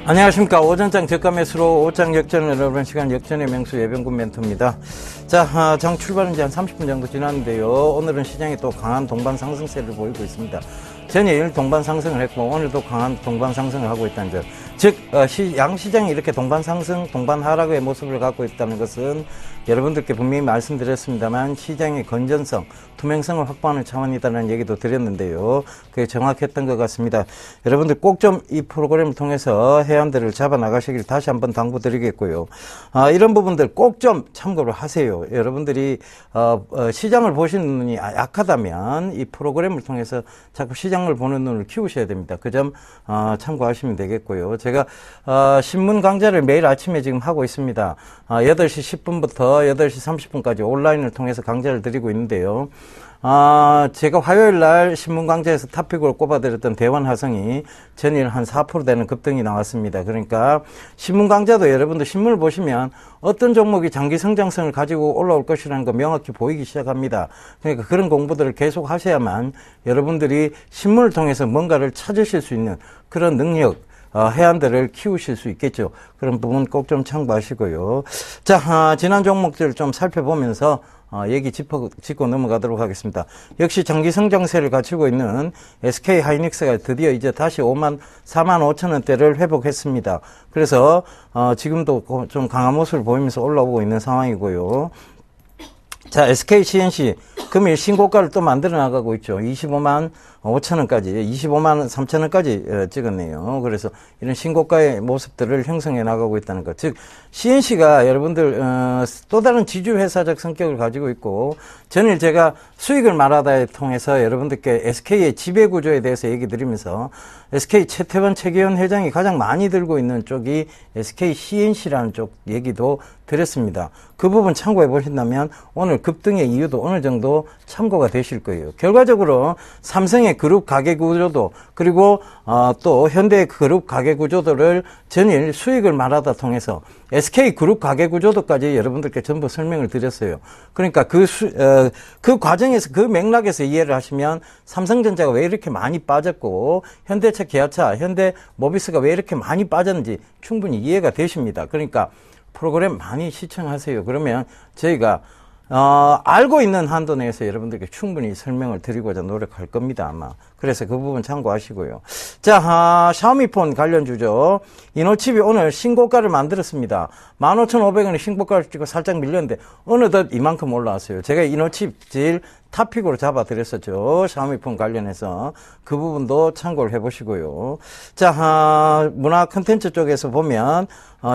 안녕하십니까. 오전장 저가 매수로 오장 역전을 여러분 시간 역전의 맹수 예병군 멘토입니다. 자, 장 출발은 이제 한 30분 정도 지났는데요. 오늘은 시장이 또 강한 동반 상승세를 보이고 있습니다. 전일 동반 상승을 했고 오늘도 강한 동반 상승을 하고 있다는 점. 즉, 양시장이 이렇게 동반 상승, 동반 하락의 모습을 갖고 있다는 것은 여러분들께 분명히 말씀드렸습니다만 시장의 건전성, 투명성을 확보하는 차원이다라는 얘기도 드렸는데요. 그게 정확했던 것 같습니다. 여러분들 꼭 좀 이 프로그램을 통해서 해안들을 잡아 나가시길 다시 한번 당부드리겠고요. 이런 부분들 꼭 좀 참고를 하세요. 여러분들이 시장을 보시는 눈이 약하다면 이 프로그램을 통해서 자꾸 시장을 보는 눈을 키우셔야 됩니다. 그 점 참고하시면 되겠고요. 제가 신문 강좌를 매일 아침에 지금 하고 있습니다. 8시 10분부터 8시 30분까지 온라인을 통해서 강좌를 드리고 있는데요. 제가 화요일 날 신문 강좌에서 탑픽으로 꼽아드렸던 대원화성이 전일 한 4% 되는 급등이 나왔습니다. 그러니까 신문 강좌도 여러분들 신문을 보시면 어떤 종목이 장기 성장성을 가지고 올라올 것이라는 거 명확히 보이기 시작합니다. 그러니까 그런 공부들을 계속 하셔야만 여러분들이 신문을 통해서 뭔가를 찾으실 수 있는 그런 능력, 해안들을 키우실 수 있겠죠. 그런 부분 꼭 좀 참고하시고요. 자, 지난 종목들 좀 살펴보면서 얘기 짚고 넘어가도록 하겠습니다. 역시 장기 성장세를 갖추고 있는 SK 하이닉스가 드디어 이제 다시 4만 5천 원대를 회복했습니다. 그래서 지금도 좀 강한 모습을 보이면서 올라오고 있는 상황이고요. 자, SK CNC 금일 신고가를 또 만들어 나가고 있죠. 25만 5천 원까지, 25만 3천 원까지 찍었네요. 그래서 이런 신고가의 모습들을 형성해 나가고 있다는 것. 즉, CNC가 여러분들 또 다른 지주회사적 성격을 가지고 있고, 전일 제가 수익을 말하다에 통해서 여러분들께 SK의 지배구조에 대해서 얘기 드리면서 SK 최태원 최계원 회장이 가장 많이 들고 있는 쪽이 SK CNC라는 쪽 얘기도 드렸습니다. 그 부분 참고해 보신다면 오늘 급등의 이유도 어느 정도 참고가 되실 거예요. 결과적으로 삼성의 그룹 가계구조도 그리고 또 현대의 그룹 가계구조도를 전일 수익을 말하다 통해서 SK 그룹 가계구조도까지 여러분들께 전부 설명을 드렸어요. 그러니까 그 과정에서 그 맥락에서 이해를 하시면 삼성전자가 왜 이렇게 많이 빠졌고 현대차, 기아차, 현대모비스가 왜 이렇게 많이 빠졌는지 충분히 이해가 되십니다. 그러니까 프로그램 많이 시청하세요. 그러면 저희가 알고 있는 한도 내에서 여러분들께 충분히 설명을 드리고자 노력할 겁니다, 아마. 그래서 그 부분 참고하시고요. 자, 샤오미폰 관련주죠. 이노칩이 오늘 신고가를 만들었습니다. 15,500원의 신고가를 찍고 살짝 밀렸는데, 어느덧 이만큼 올라왔어요. 제가 이노칩 제일 탑픽으로 잡아드렸었죠. 샤오미폰 관련해서. 그 부분도 참고를 해보시고요. 자, 문화 콘텐츠 쪽에서 보면,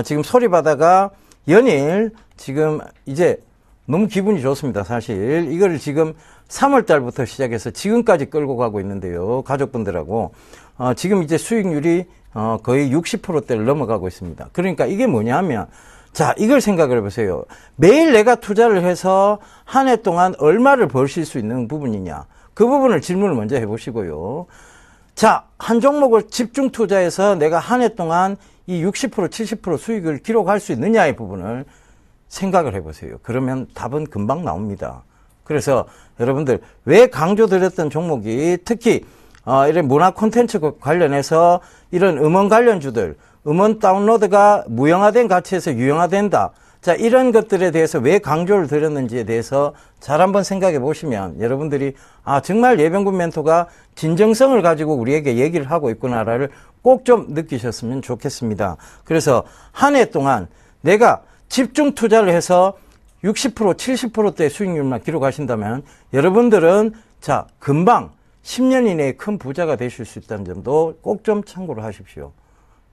지금 소리바다가 연일, 지금 이제, 너무 기분이 좋습니다, 사실. 이걸 지금 3월 달부터 시작해서 지금까지 끌고 가고 있는데요. 가족분들하고. 지금 이제 수익률이 거의 60%대를 넘어가고 있습니다. 그러니까 이게 뭐냐면, 자, 이걸 생각을 해보세요. 매일 내가 투자를 해서 한 해 동안 얼마를 벌실 수 있는 부분이냐. 그 부분을 질문을 먼저 해보시고요. 자, 한 종목을 집중 투자해서 내가 한 해 동안 이 60%, 70% 수익을 기록할 수 있느냐의 부분을 생각을 해보세요. 그러면 답은 금방 나옵니다. 그래서 여러분들 왜 강조드렸던 종목이 특히 이런 문화 콘텐츠 관련해서 이런 음원 관련주들, 음원 다운로드가 무형화된 가치에서 유형화된다. 자, 이런 것들에 대해서 왜 강조를 드렸는지에 대해서 잘 한번 생각해 보시면 여러분들이 정말 예병군 멘토가 진정성을 가지고 우리에게 얘기를 하고 있구나를 꼭 좀 느끼셨으면 좋겠습니다. 그래서 한 해 동안 내가 집중 투자를 해서 60%, 70%대 수익률만 기록하신다면 여러분들은 자, 금방 10년 이내에 큰 부자가 되실 수 있다는 점도 꼭 좀 참고를 하십시오.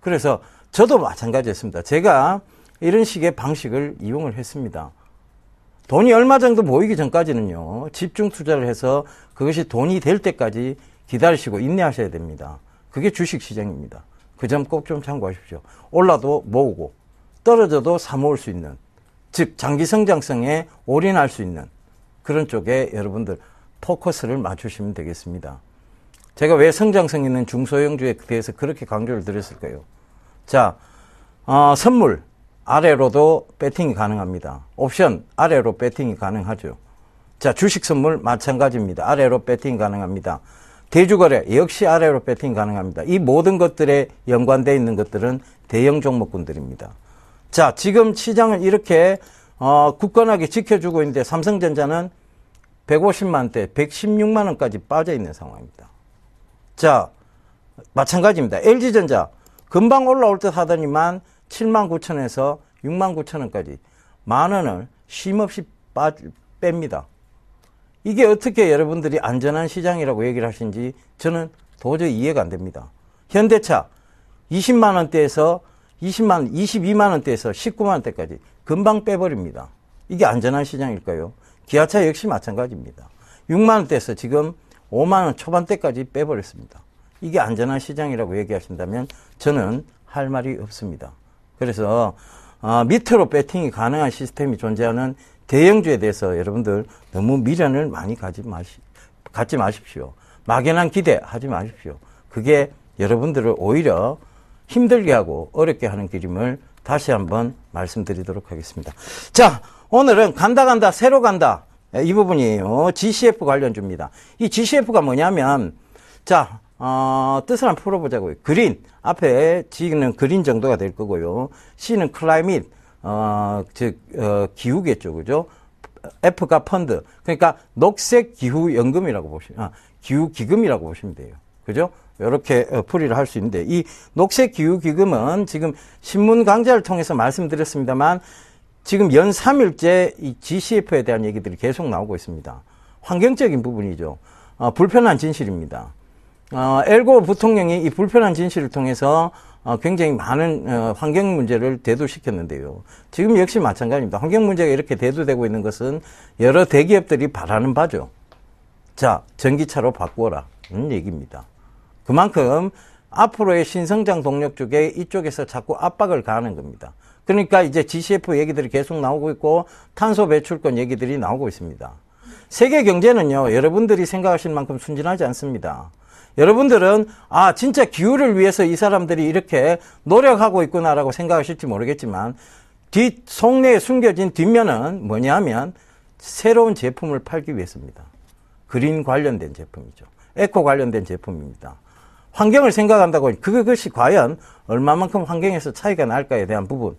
그래서 저도 마찬가지였습니다. 제가 이런 식의 방식을 이용을 했습니다. 돈이 얼마 정도 모이기 전까지는요, 집중 투자를 해서 그것이 돈이 될 때까지 기다리시고 인내하셔야 됩니다. 그게 주식시장입니다. 그 점 꼭 좀 참고하십시오. 올라도 모으고 떨어져도 사모을 수 있는, 즉 장기 성장성에 올인할 수 있는 그런 쪽에 여러분들 포커스를 맞추시면 되겠습니다. 제가 왜 성장성 있는 중소형주에 대해서 그렇게 강조를 드렸을까요? 자, 선물 아래로도 배팅이 가능합니다. 옵션 아래로 배팅이 가능하죠. 자, 주식 선물 마찬가지입니다. 아래로 배팅이 가능합니다. 대주거래 역시 아래로 배팅이 가능합니다. 이 모든 것들에 연관되어 있는 것들은 대형 종목군들입니다. 자, 지금 시장은 이렇게 굳건하게 지켜주고 있는데 삼성전자는 150만원대, 116만원까지 빠져 있는 상황입니다. 자, 마찬가지입니다. LG전자 금방 올라올 듯 하더니만 79,000원에서 69,000원까지 만원을 쉼없이 뺍니다. 이게 어떻게 여러분들이 안전한 시장이라고 얘기를 하시는지 저는 도저히 이해가 안 됩니다. 현대차 20만원대에서 22만원대에서 19만원대까지 금방 빼버립니다. 이게 안전한 시장일까요? 기아차 역시 마찬가지입니다. 6만원대에서 지금 5만원 초반대까지 빼버렸습니다. 이게 안전한 시장이라고 얘기하신다면 저는 할 말이 없습니다. 그래서 밑으로 배팅이 가능한 시스템이 존재하는 대형주에 대해서 여러분들 너무 미련을 많이 갖지 마십시오. 막연한 기대하지 마십시오. 그게 여러분들을 오히려 힘들게 하고 어렵게 하는 길임을 다시 한번 말씀드리도록 하겠습니다. 자, 오늘은 간다 새로 간다 이 부분이에요. GCF 관련주입니다. 이 GCF가 뭐냐면 자, 뜻을 한번 풀어보자고요. 그린 앞에 G는 그린 정도가 될 거고요. C는 클라이밋 즉 기후겠죠, 그죠? F가 펀드, 그러니까 녹색 기후 연금이라고 보시면 기후 기금이라고 보시면 돼요, 그죠? 이렇게 풀이를 할 수 있는데 이 녹색 기후 기금은 지금 신문 강좌를 통해서 말씀드렸습니다만 지금 연 3일째 이 GCF에 대한 얘기들이 계속 나오고 있습니다. 환경적인 부분이죠. 불편한 진실입니다. 엘고 부통령이 이 불편한 진실을 통해서 굉장히 많은 환경 문제를 대두시켰는데요. 지금 역시 마찬가지입니다. 환경 문제가 이렇게 대두되고 있는 것은 여러 대기업들이 바라는 바죠. 자, 전기차로 바꾸어라 는 얘기입니다. 그만큼 앞으로의 신성장 동력 쪽에 이쪽에서 자꾸 압박을 가하는 겁니다. 그러니까 이제 GCF 얘기들이 계속 나오고 있고 탄소 배출권 얘기들이 나오고 있습니다. 세계 경제는요, 여러분들이 생각하시는 만큼 순진하지 않습니다. 여러분들은 진짜 기후를 위해서 이 사람들이 이렇게 노력하고 있구나라고 생각하실지 모르겠지만 속내에 숨겨진 뒷면은 뭐냐 하면 새로운 제품을 팔기 위해서입니다. 그린 관련된 제품이죠. 에코 관련된 제품입니다. 환경을 생각한다고 그것이 과연 얼마만큼 환경에서 차이가 날까에 대한 부분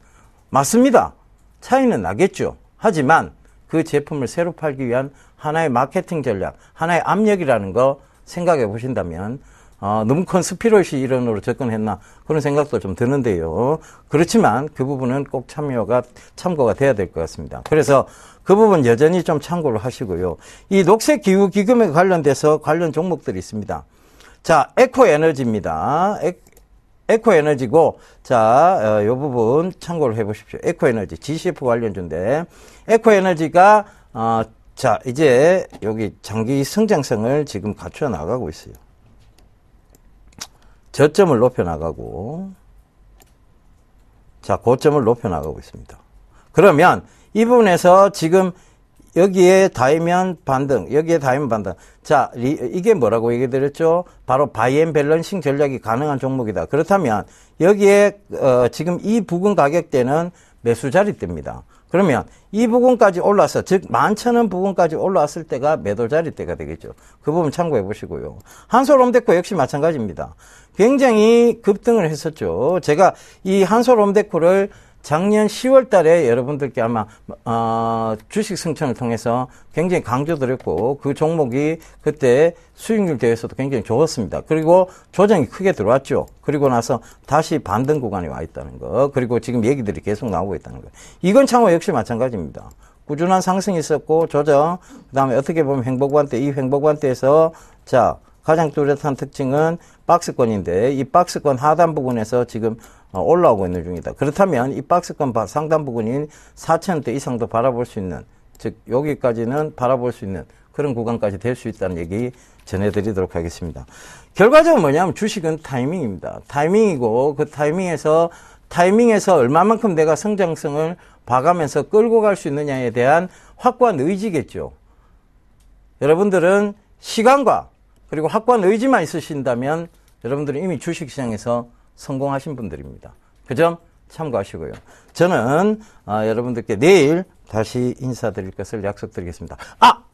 맞습니다. 차이는 나겠죠. 하지만 그 제품을 새로 팔기 위한 하나의 마케팅 전략, 하나의 압력이라는 거 생각해 보신다면 너무 컨스피러시 이론으로 접근했나 그런 생각도 좀 드는데요. 그렇지만 그 부분은 꼭 참고가 돼야 될 것 같습니다. 그래서 그 부분 여전히 좀 참고를 하시고요. 이 녹색 기후 기금에 관련돼서 관련 종목들이 있습니다. 자, 에코에너지입니다. 에코에너지고 자, 요 부분 참고를 해 보십시오. 에코에너지 GCF 관련주인데 에코에너지가 자, 이제 여기 장기 성장성을 지금 갖춰 나가고 있어요. 저점을 높여나가고, 자, 고점을 높여나가고 있습니다. 그러면 이 부분에서 지금 여기에 닿으면 반등, 여기에 닿으면 반등. 자, 이게 뭐라고 얘기 드렸죠? 바로 바이앤밸런싱 전략이 가능한 종목이다. 그렇다면 여기에 지금 이 부근 가격대는 매수 자리대입니다. 그러면 이 부분까지 올라서, 즉 11,000원 부분까지 올라왔을 때가 매도 자리대가 되겠죠. 그 부분 참고해 보시고요. 한솔홈데코 역시 마찬가지입니다. 굉장히 급등을 했었죠. 제가 이 한솔홈데코를 작년 10월 달에 여러분들께 아마 주식 승천을 통해서 굉장히 강조드렸고, 그 종목이 그때 수익률 대회에서도 굉장히 좋았습니다. 그리고 조정이 크게 들어왔죠. 그리고 나서 다시 반등 구간에 와 있다는 거, 그리고 지금 얘기들이 계속 나오고 있다는 거. 이건창호 역시 마찬가지입니다. 꾸준한 상승이 있었고 조정, 그다음에 어떻게 보면 횡보관대, 이 횡보관대에서 자, 가장 뚜렷한 특징은 박스권인데, 이 박스권 하단 부분에서 지금 올라오고 있는 중이다. 그렇다면 이 박스권 상단 부분인 4,000원대 이상도 바라볼 수 있는, 즉 여기까지는 바라볼 수 있는 그런 구간까지 될 수 있다는 얘기 전해드리도록 하겠습니다. 결과적으로 뭐냐면 주식은 타이밍입니다. 타이밍이고, 그 타이밍에서 얼마만큼 내가 성장성을 봐가면서 끌고 갈 수 있느냐에 대한 확고한 의지겠죠. 여러분들은 시간과 그리고 확고한 의지만 있으신다면 여러분들은 이미 주식시장에서 성공하신 분들입니다. 그 점 참고하시고요. 저는 여러분들께 내일 다시 인사드릴 것을 약속드리겠습니다.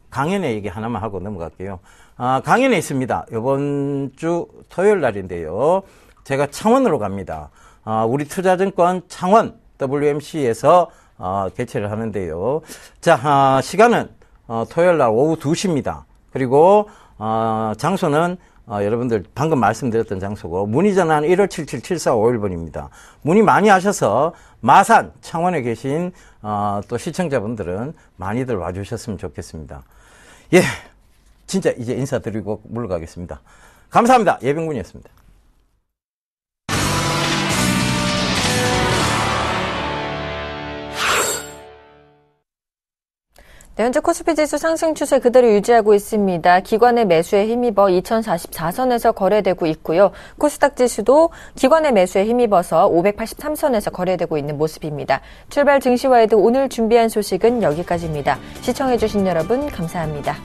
강연회 얘기 하나만 하고 넘어갈게요. 강연회 있습니다. 이번 주 토요일 날인데요. 제가 창원으로 갑니다. 우리 투자증권 창원 WMC에서 개최를 하는데요. 자, 시간은 토요일 날 오후 2시입니다. 그리고 장소는 여러분들 방금 말씀드렸던 장소고, 문의 전화는 1577-7451번입니다. 문의 많이 하셔서 마산 창원에 계신 또 시청자분들은 많이들 와주셨으면 좋겠습니다. 예, 진짜 이제 인사드리고 물러가겠습니다. 감사합니다. 예병군이었습니다. 네, 현재 코스피 지수 상승 추세 그대로 유지하고 있습니다. 기관의 매수에 힘입어 2044선에서 거래되고 있고요. 코스닥 지수도 기관의 매수에 힘입어서 583선에서 거래되고 있는 모습입니다. 출발 증시와에도 오늘 준비한 소식은 여기까지입니다. 시청해주신 여러분 감사합니다.